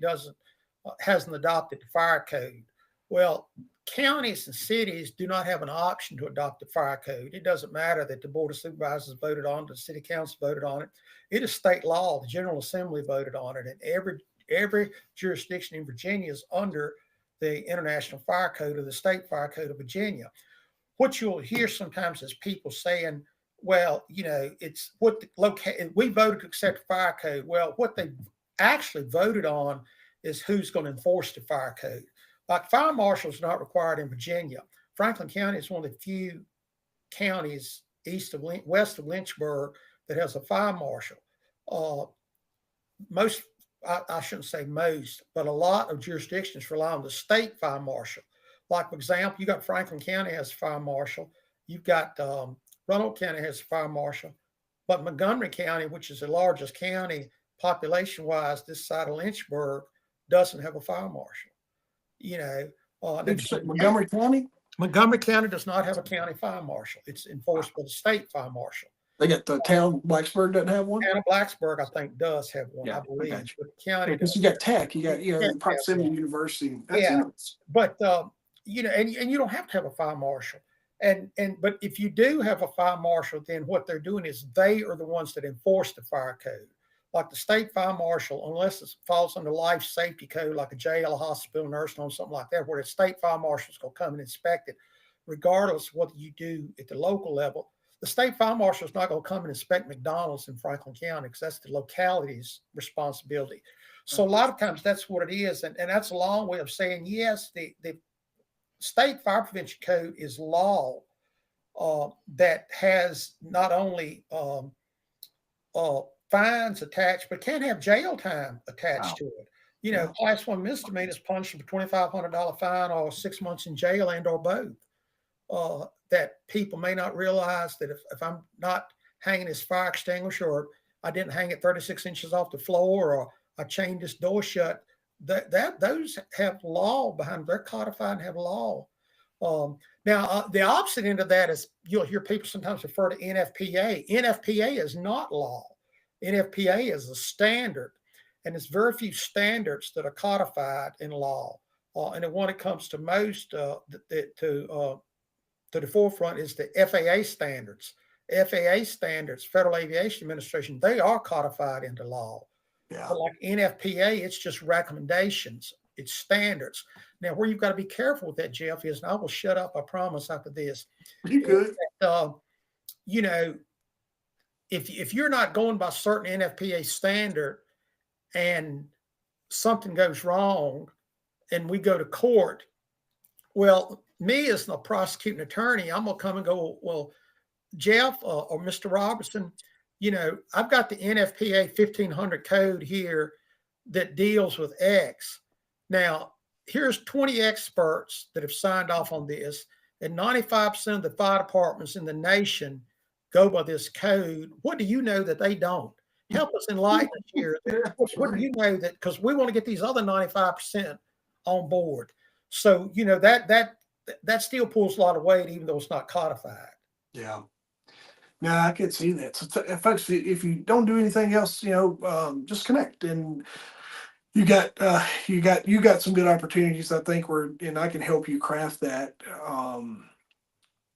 hasn't adopted the fire code. Well, counties and cities do not have an option to adopt the fire code. It doesn't matter that the board of supervisors voted on it, the city council voted on it. It is state law. The General Assembly voted on it, and every jurisdiction in Virginia is under the International Fire Code or the State Fire Code of Virginia. What you'll hear sometimes is people saying, well, it's what we voted to accept the fire code. Well, what they actually voted on is who's going to enforce the fire code. Like fire marshals is not required in Virginia. Franklin County is one of the few counties west of Lynchburg that has a fire marshal. Most, I shouldn't say most, but a lot of jurisdictions rely on the state fire marshal. Like, for example, you got Franklin County has a fire marshal. You've got Roanoke County has a fire marshal, but Montgomery County, which is the largest county population-wise this side of Lynchburg, doesn't have a fire marshal. Montgomery County? Montgomery County does not have a county fire marshal. It's enforced by the state fire marshal. They got the town Blacksburg doesn't have one. Town of Blacksburg, I think, does have one. Yeah, I believe, I got but the county because does. you got Tech, you got Yeah, proximity university. That's yeah, nuts. but and you don't have to have a fire marshal. But if you do have a fire marshal, then what they're doing is they are the ones that enforce the fire code. Like the state fire marshal, unless it falls under life safety code, like a jail, a hospital, nursing home, something like that, where the state fire marshal is going to come and inspect it, regardless of what you do at the local level. The state fire marshal is not going to come and inspect McDonald's in Franklin County because that's the locality's responsibility. So a lot of times that's what it is. And that's a long way of saying, yes, the state fire prevention code is law that has not only fines attached, but can have jail time attached to it. Class 1 misdemeanor is punishable $2,500 fine or 6 months in jail and or both. That people may not realize that if I'm not hanging this fire extinguisher, or I didn't hang it 36 inches off the floor, or I chained this door shut, that those have law behind them. They're codified and have law. Now, the opposite end of that is you'll hear people sometimes refer to NFPA. NFPA is not law. NFPA is a standard, and there's very few standards that are codified in law. And the one that comes to most to the forefront is the FAA standards. FAA standards, Federal Aviation Administration, they are codified into law. Yeah. But like NFPA, it's just recommendations, it's standards. Now, where you've got to be careful with that, Jeff, is, and I will shut up, I promise, after this. You good? You know, if you're not going by certain NFPA standard and something goes wrong and we go to court, well, me as the prosecuting attorney, I'm gonna come and go, well, Jeff or Mr. Robertson, I've got the NFPA 1500 code here that deals with X. Now, here's 20 experts that have signed off on this, and 95% of the fire departments in the nation go by this code. What do you know that they don't? Help us enlighten us here. What do you know that, because we want to get these other 95% on board. So, that still pulls a lot of weight, even though it's not codified. Yeah. No, I can see that. So, folks, if you don't do anything else, just connect, and you got some good opportunities. I think and I can help you craft that,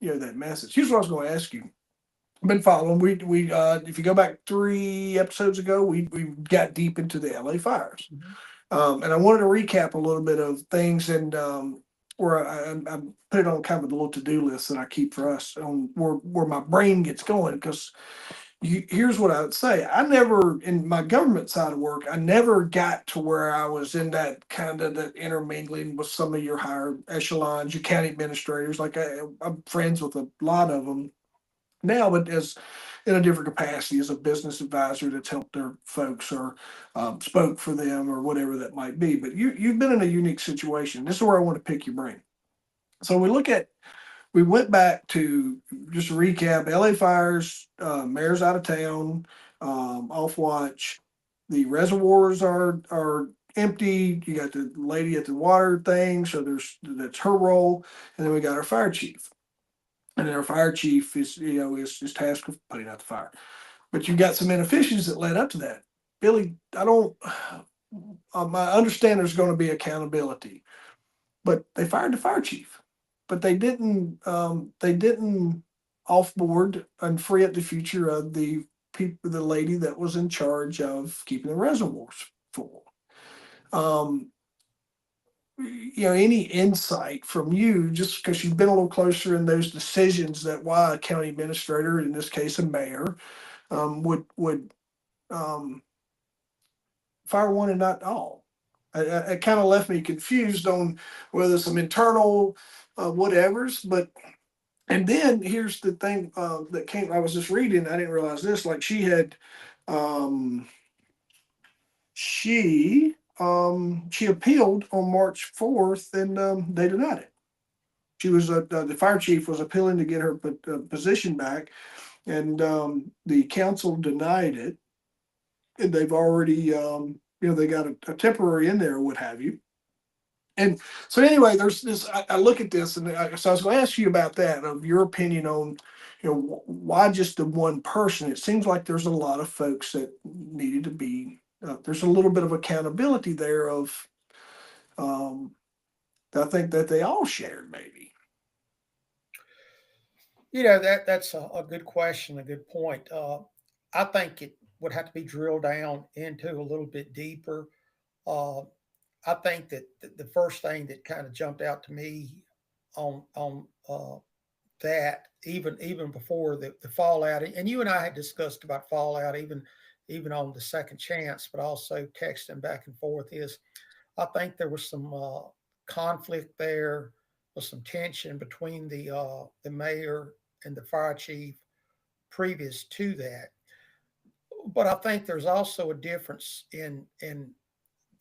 that message. Here's what I was going to ask you. I've been following. We if you go back 3 episodes ago, we got deep into the LA fires, and I wanted to recap a little bit of things, and where I put it on kind of the little to-do list that I keep for us on where my brain gets going. Because here's what I would say: I never, in my government side of work, I never got to where I was in that kind of that intermingling with some of your higher echelons, your county administrators. Like I'm friends with a lot of them now, but as in a different capacity as a business advisor that's helped their folks or spoke for them or whatever that might be. But you've been in a unique situation. This is where I want to pick your brain. So we went back to just a recap: LA fires, mayor's out of town, off watch. The reservoirs are empty. You got the lady at the water thing, so that's her role, and then we got our fire chief. And then our fire chief is tasked with putting out the fire. But you've got some inefficiencies that led up to that. Billy, I don't. I understand there's going to be accountability, but they fired the fire chief, but they didn't. They didn't offboard and free up the future of the lady that was in charge of keeping the reservoirs full. Any insight from you, just because you've been a little closer in those decisions, that why a county administrator, in this case a mayor, would fire one and not all. It kind of left me confused on whether some internal whatevers, but and then here's the thing that came. I was just reading. I didn't realize this. Like she appealed on March 4th, and they denied it. She was the fire chief was appealing to get her position back, and the council denied it. And they've already, they got a temporary in there, or what have you. And so anyway, there's this. I look at this, and so I was going to ask you about that, of your opinion on, why just the one person? It seems like there's a lot of folks that needed to be. There's a little bit of accountability there of, I think that they all shared maybe. That's a good question, a good point. I think it would have to be drilled down into a little bit deeper. I think that the first thing that kind of jumped out to me on that, even before the fallout, and you and I had discussed about fallout even on the second chance, but also texting back and forth, is I think there was some conflict there, was some tension between the mayor and the fire chief previous to that. But I think there's also a difference in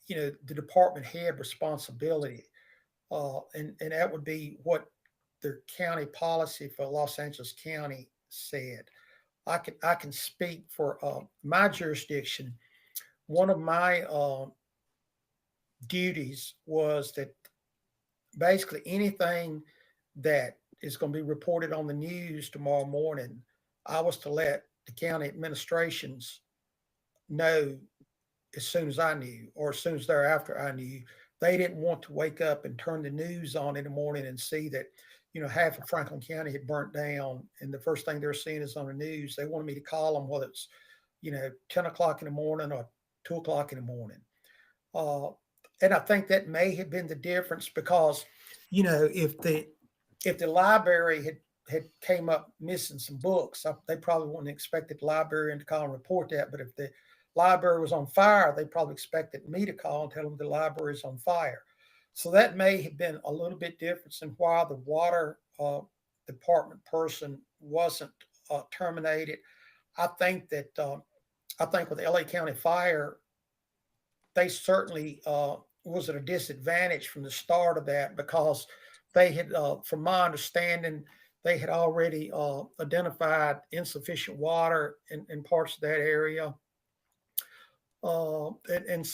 the department head responsibility, and that would be what the county policy for Los Angeles County said. I can speak for my jurisdiction. One of my duties was that basically anything that is going to be reported on the news tomorrow morning, I was to let the county administrations know as soon as I knew, or as soon as thereafter I knew. They didn't want to wake up and turn the news on in the morning and see that, half of Franklin County had burnt down, and the first thing they're seeing is on the news. They wanted me to call them, whether it's 10 o'clock in the morning or 2 o'clock in the morning. Uh, and I think that may have been the difference because, if the library had came up missing some books, they probably wouldn't have expected the librarian to call and report that. But if the library was on fire, they probably expected me to call and tell them the library is on fire. So that may have been a little bit different in why the water department person wasn't terminated. I think that I think with the LA County Fire, they certainly was at a disadvantage from the start of that because they had, from my understanding, they had already identified insufficient water in parts of that area, and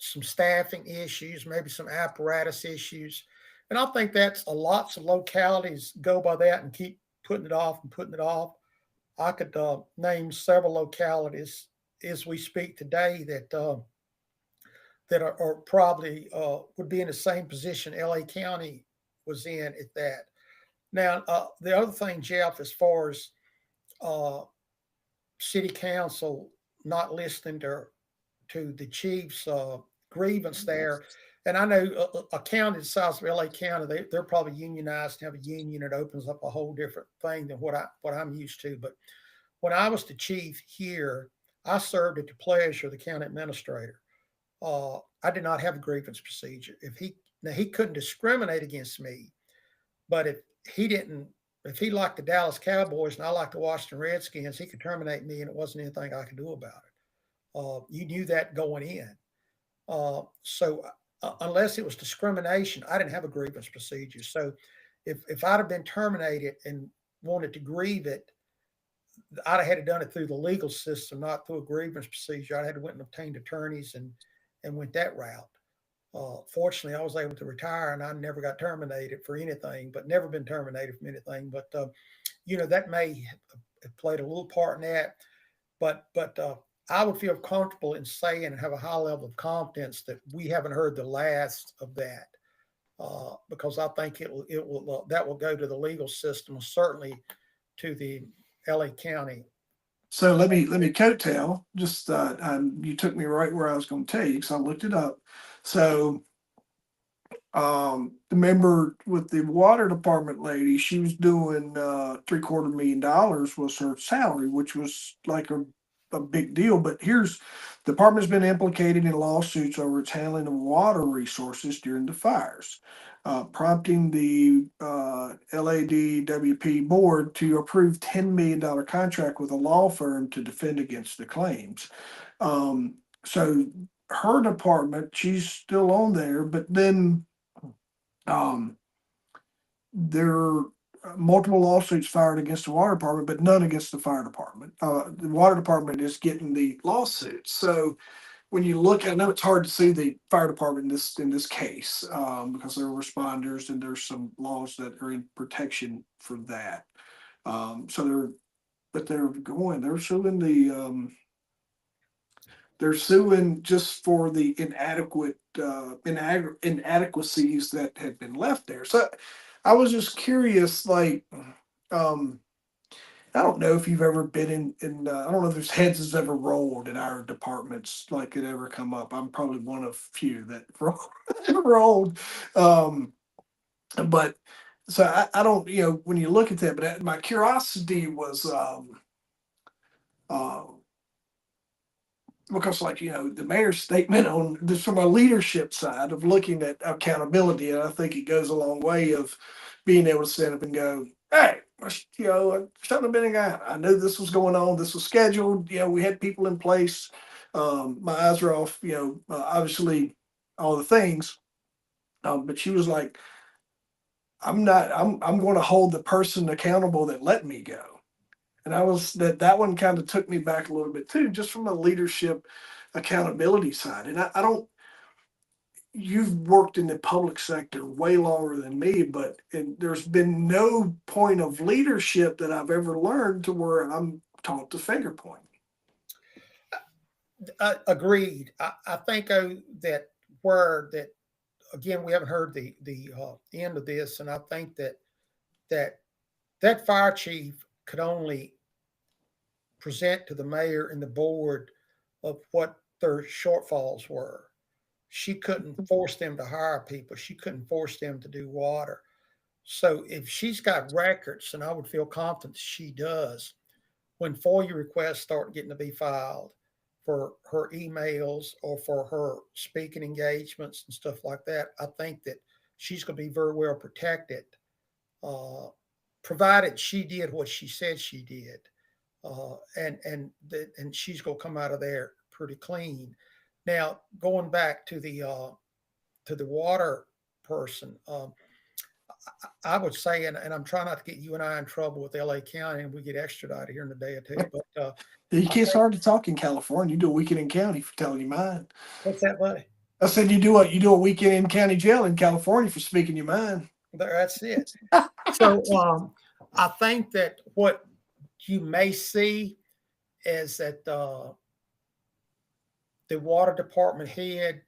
some staffing issues, maybe some apparatus issues. And I think that's lots of localities go by that and keep putting it off and putting it off. I could name several localities as we speak today that are probably would be in the same position LA County was in at that. Now, the other thing, Jeff, as far as uh, city council not listening to the chief's grievance there, and I know a county the size of LA County, they're probably unionized and have a union. It opens up a whole different thing than what I'm used to. But when I was the chief here, I served at the pleasure of the county administrator. I did not have a grievance procedure. He couldn't discriminate against me, but he didn't, if he liked the Dallas Cowboys and I liked the Washington Redskins, he could terminate me, and it wasn't anything I could do about it. You knew that going in. So unless it was discrimination, I didn't have a grievance procedure. So if I'd have been terminated and wanted to grieve it, I'd have had to done it through the legal system, not through a grievance procedure. I'd had to went and obtained attorneys and went that route. Fortunately, I was able to retire and I never got terminated for anything, but never been terminated from anything. But that may have played a little part in that. But I would feel comfortable in saying and have a high level of confidence that we haven't heard the last of that, because I think it will that will go to the legal system, certainly to the LA County. So let me coattail. Just you took me right where I was going to tell you because I looked it up. So the member with the water department lady, she was doing $750,000 was her salary, which was like a big deal. But here's the department's been implicated in lawsuits over its handling of water resources during the fires, prompting the LADWP board to approve $10 million contract with a law firm to defend against the claims. So her department, she's still on there, but then um, there are multiple lawsuits fired against the water department, but none against the fire department. The water department is getting the lawsuits. So when you look, I know it's hard to see the fire department in this case because they're responders and there's some laws that are in protection for that. So they're suing they're suing just for the inadequacies that had been left there. So I was just curious, like, um, I don't know if you've ever been in I don't know if there's heads has ever rolled in our departments, like it ever come up. I'm probably one of few that rolled. Um, but so I don't, when you look at that, but my curiosity was, uh, because like the mayor's statement on this from a leadership side of looking at accountability, and I think it goes a long way of being able to stand up and go, hey, I shouldn't have been a guy. I knew this was going on. This was scheduled. We had people in place. My eyes are off. Obviously all the things. But she was like, I'm not. I'm going to hold the person accountable that let me go. And I was that one kind of took me back a little bit too, just from a leadership accountability side. And I don't, you've worked in the public sector way longer than me, but there's been no point of leadership that I've ever learned to where I'm taught to finger point. Agreed. I think that where that again we haven't heard the end of this, and I think that that that fire chief could only present to the mayor and the board of what their shortfalls were. She couldn't force them to hire people. She couldn't force them to do water. So if she's got records, and I would feel confident she does, when FOIA requests start getting to be filed for her emails or for her speaking engagements and stuff like that, I think that she's going to be very well protected, uh, provided she did what she said she did, and she's going to come out of there pretty clean. Now, going back to the water person, I would say, and I'm trying not to get you and I in trouble with LA County, and we get extradited here in a day or two. But You I can't think start to talk in California. You do a weekend in county for telling your mind. what's that, buddy? I said you do a weekend in county jail in California for speaking your mind. That's it. So I think that what you may see is that the water department head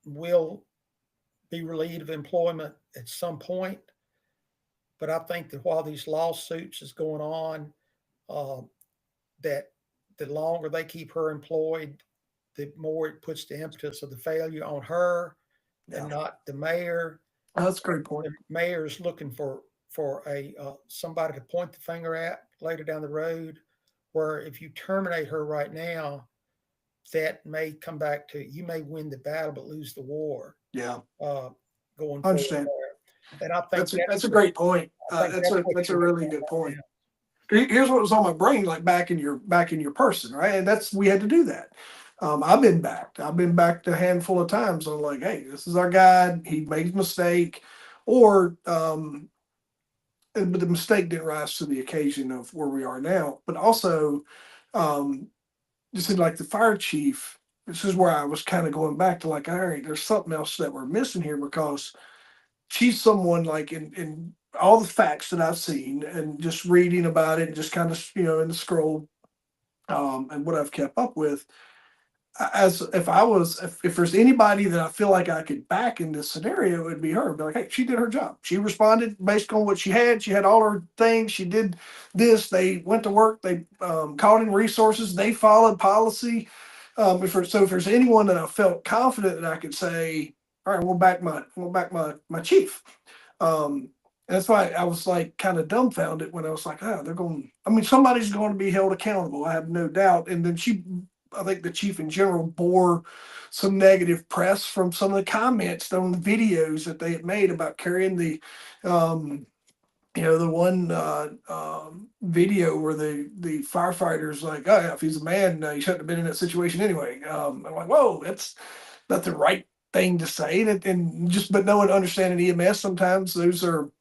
will be relieved of employment at some point. But I think that while these lawsuits is going on, uh, that the longer they keep her employed, the more it puts the impetus of the failure on her Yeah, and not the mayor. that's a great point. The mayor is looking for a somebody to point the finger at later down the road. Where if you terminate her right now, that may come back to you may win the battle but lose the war, Yeah, uh, going I forward understand. there. And I think That's a great point. I think That's that's a what that's a you're really looking good at right point. now. Here's what was on my brain, like back in your person, right? And that's we had to do that. I've been backed. I've been backed a handful of times. I'm like, hey, this is our guy. He made a mistake, or but the mistake didn't rise to the occasion of where we are now. But also, um, just in like the fire chief. This is where I was kind of going back to like, all right, there's something else that we're missing here because she's someone like in all the facts that I've seen and just reading about it and just kind of in the scroll and what I've kept up with as if there's anybody that I feel like I could back in this scenario, it would be her. Be like, hey, she did her job. She responded based on what she had. She had all her things. She did this. They went to work. They called in resources. They followed policy. If there's anyone that I felt confident that I could say, all right, we'll back my chief. Um, that's why I was like kind of dumbfounded when I was like, oh, they're going. I mean, somebody's going to be held accountable. I have no doubt. And then I think the chief in general bore some negative press from some of the comments on the videos that they had made about carrying um, the one video where the firefighters like, oh yeah, if he's a man, he shouldn't have been in that situation anyway. I'm like, whoa, that's not the right thing to say, and just but no one understanding EMS sometimes those are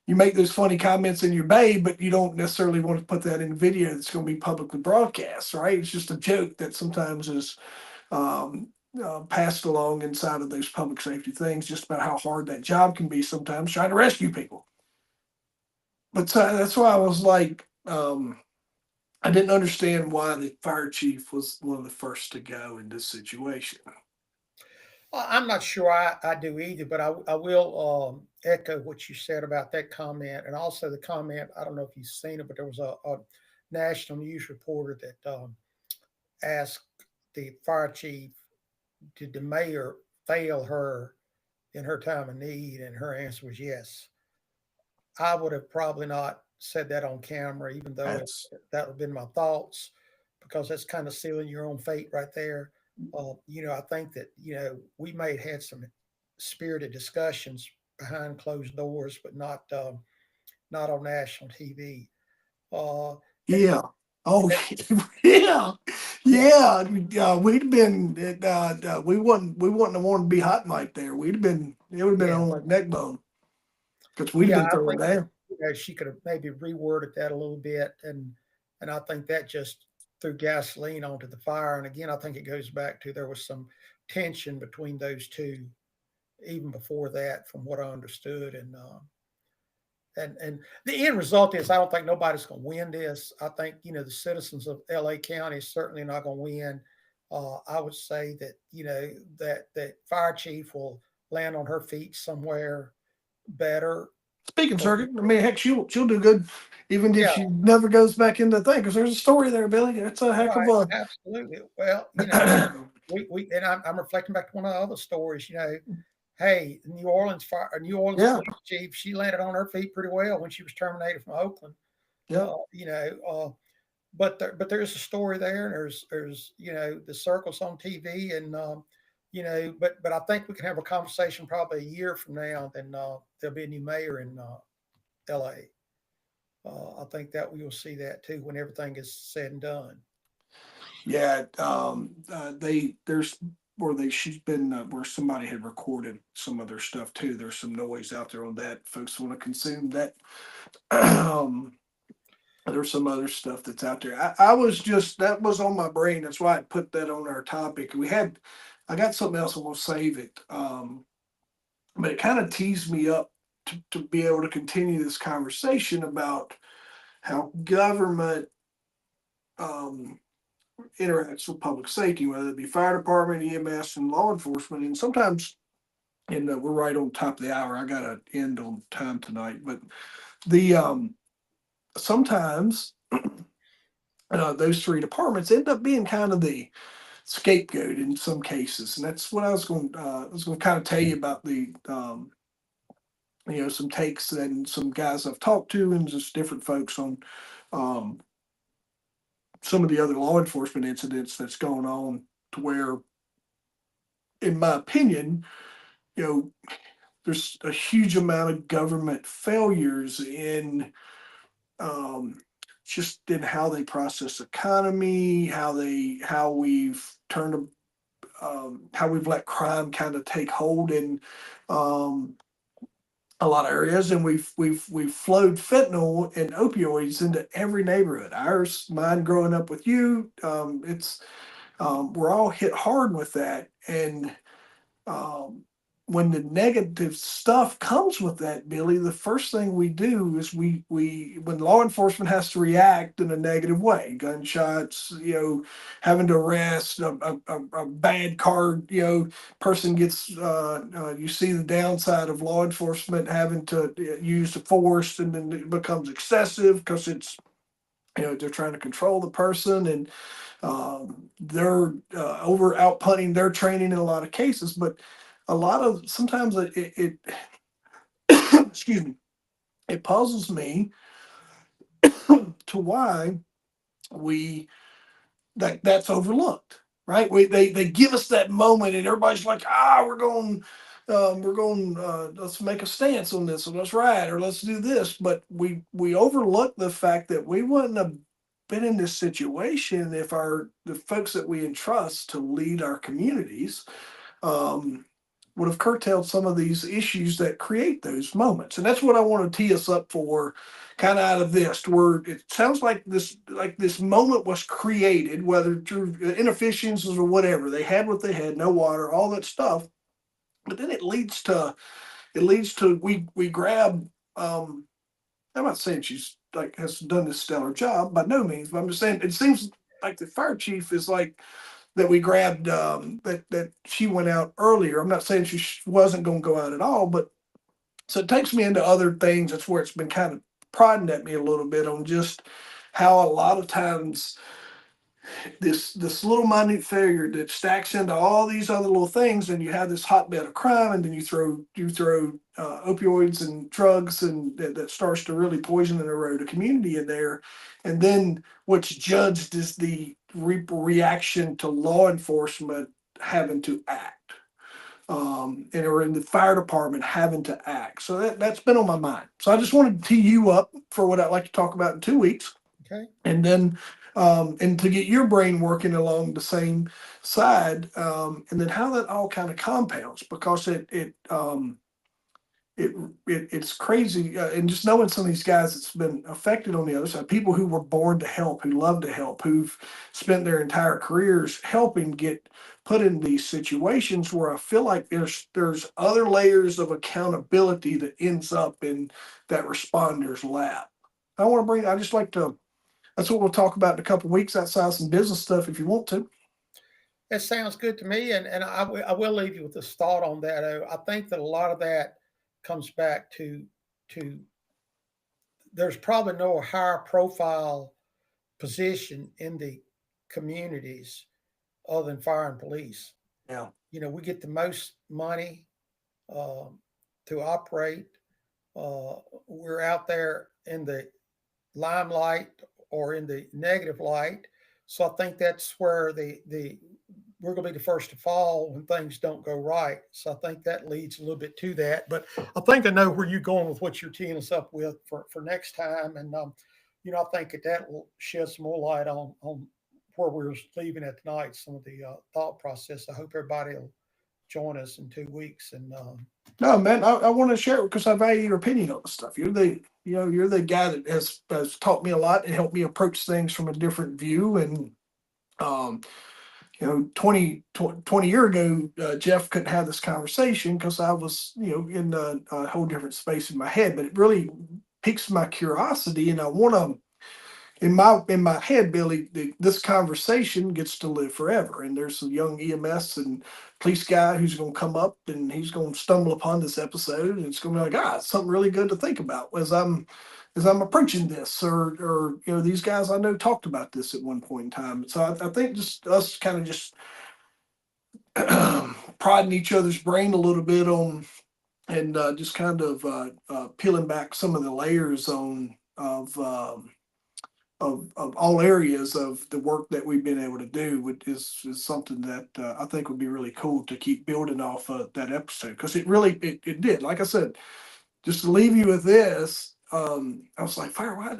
you make those funny comments in your bay, but you don't necessarily want to put that in video that's going to be publicly broadcast, right? It's just a joke that sometimes is um, passed along inside of those public safety things, just about how hard that job can be sometimes trying to rescue people. But that's why I was like, I didn't understand why the fire chief was one of the first to go in this situation. I'm not sure I do either, but I will echo what you said about that comment, and also the comment. I don't know if you've seen it, but there was a national news reporter that asked the fire chief, "Did the mayor fail her in her time of need?" And her answer was yes. I would have probably not said that on camera, even though That's that would have been my thoughts, because that's kind of sealing your own fate right there. I think that we may have had some spirited discussions behind closed doors, but not on national TV. Uh, and yeah. Oh, and yeah, yeah, yeah. We'd been, we wouldn't have wanted to be hot mic there. It would have been yeah, on like neck bone because we'd have yeah. been I throwing think that down. she could have maybe reworded that a little bit, and I think that just threw gasoline onto the fire. And again, I think it goes back to there was some tension between those two even before that, from what I understood. And the end result is I don't think nobody's going to win this. I think the citizens of LA County is certainly not going to win. I would say that that fire chief will land on her feet somewhere better Speaking Or circuit, I mean, heck, she'll do good, even if yeah, she never goes back into the thing. Because there's a story there, Billy. It's a heck of right, a. absolutely. Well, we and I'm reflecting back to one of the other stories. Hey, New Orleans Yeah, police chief, she landed on her feet pretty well when she was terminated from Oakland. yeah, Uh, you know, but there's a story there, and there's the circles on TV, and but I think we can have a conversation probably a year from now. Then there'll be a new mayor in L.A. I think that we will see that too when everything is said and done. yeah. There's where she's been where somebody had recorded some of their stuff too. There's some noise out there on that. Folks want to consume that. um, there's some other stuff that's out there. I was just that was on my brain. That's why I put that on our topic. I got something else. I'm gonna save it. But it kind of teased me up to be able to continue this conversation about how government um, interacts with public safety, whether it be fire department, EMS, and law enforcement. And sometimes, and we're right on top of the hour. I got to end on time tonight, but the sometimes those three departments end up being kind of the scapegoat in some cases, and that's what I was going to kind of tell you about the some takes and some guys I've talked to and just different folks on um, some of the other law enforcement incidents that's going on to where, in my opinion, you know, there's a huge amount of government failures in um, just in how they process economy, how we've turned how we've let crime kind of take hold in um, a lot of areas, and we've flowed fentanyl and opioids into every neighborhood. Ours, mine, growing up with you, it's we're all hit hard with that, and um, when the negative stuff comes with that, Billy, the first thing we do is we when law enforcement has to react in a negative way, gunshots, having to arrest a bad car, person gets. You see the downside of law enforcement having to use the force, and then it becomes excessive because it's they're trying to control the person, and they're over outputting their training in a lot of cases, but a lot of sometimes it excuse me, it puzzles me to why we that's overlooked, right? They give us that moment, and everybody's like, we're going, let's make a stance on this, or let's ride, or let's do this, but we overlook the fact that we wouldn't have been in this situation if the folks that we entrust to lead our communities um, would have curtailed some of these issues that create those moments. And that's what I want to tee us up for, kind of out of this, to where it sounds like this moment was created, whether through inefficiencies or whatever. They had what they had, no water, all that stuff. But then it leads to we grab I'm not saying she's like has done this stellar job by no means, but I'm just saying it seems like the fire chief is like that we grabbed that she went out earlier. I'm not saying she wasn't going to go out at all, but so it takes me into other things. That's where it's been kind of prodding at me a little bit on just how a lot of times this little minute failure that stacks into all these other little things, and you have this hotbed of crime, and then you throw opioids and drugs, and that starts to really poison and erode a community in there, and then what's judged is the reaction to law enforcement having to act, and or in the fire department having to act. So that's been on my mind. So I just wanted to tee you up for what I'd like to talk about in 2 weeks, Okay. and then and to get your brain working along the same side, and then how that all kind of compounds, because it, it's crazy, and just knowing some of these guys that's been affected on the other side, people who were born to help, who love to help, who've spent their entire careers helping get put in these situations where I feel like there's other layers of accountability that ends up in that responder's lap. I just like to that's what we'll talk about in a couple of weeks outside some business stuff if you want to. That sounds good to me, and I will leave you with this thought on that. I think that a lot of that comes back to to there's probably no higher profile position in the communities other than fire and police. Yeah. We get the most money to operate. We're out there in the limelight or in the negative light. So I think that's where we're going to be the first to fall when things don't go right. So I think that leads a little bit to that. But I think I know where you're going with what you're teeing us up with for next time. And, I think that will shed some more light on where we're leaving at tonight, some of the thought process. I hope everybody will join us in 2 weeks. And no, man, I want to share it because I value your opinion on the stuff. You're the guy that has taught me a lot and helped me approach things from a different view. And 20 year ago, Jeff couldn't have this conversation because I was, in a whole different space in my head. But it really piques my curiosity, and I want to. In my head, Billy, this conversation gets to live forever. And there's a young EMS and police guy who's going to come up and he's going to stumble upon this episode, and it's going to be like, it's something really good to think about as I'm approaching this, or these guys I know talked about this at one point in time. So I think just us kind of just prodding each other's brain a little bit on, and just kind of peeling back some of the layers of all areas of the work that we've been able to do, which is something that I think would be really cool to keep building off of that episode, because it did. Like I said, just to leave you with this, I was like, fire, why?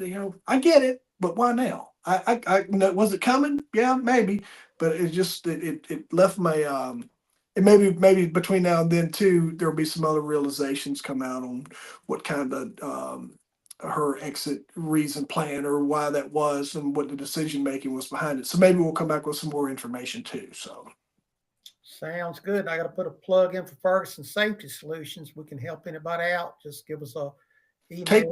I get it, but why now? I was it coming? Yeah, maybe, but it left my and maybe between now and then too, there'll be some other realizations come out on what kind of her exit reason plan, or why that was, and what the decision making was behind it. So maybe we'll come back with some more information too. So sounds good. I got to put a plug in for Ferguson Safety Solutions. We can help anybody out. Just give us a email.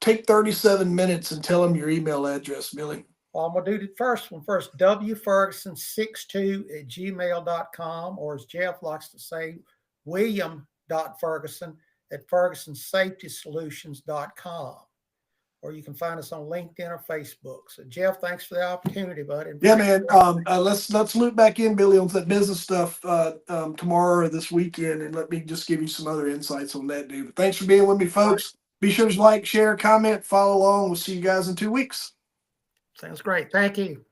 Take 37 minutes and tell them your email address, Billy. Well, I'm going to do the first one first. wferguson62@gmail.com, or as Jeff likes to say, william.ferguson@fergusonsafetysolutions.com. Or you can find us on LinkedIn or Facebook. So Jeff, thanks for the opportunity, buddy. Yeah, man. Let's loop back in, Billy, on that business stuff tomorrow or this weekend, and let me just give you some other insights on that, dude. But thanks for being with me, folks. Be sure to like, share, comment, follow along. We'll see you guys in 2 weeks. Sounds great. Thank you.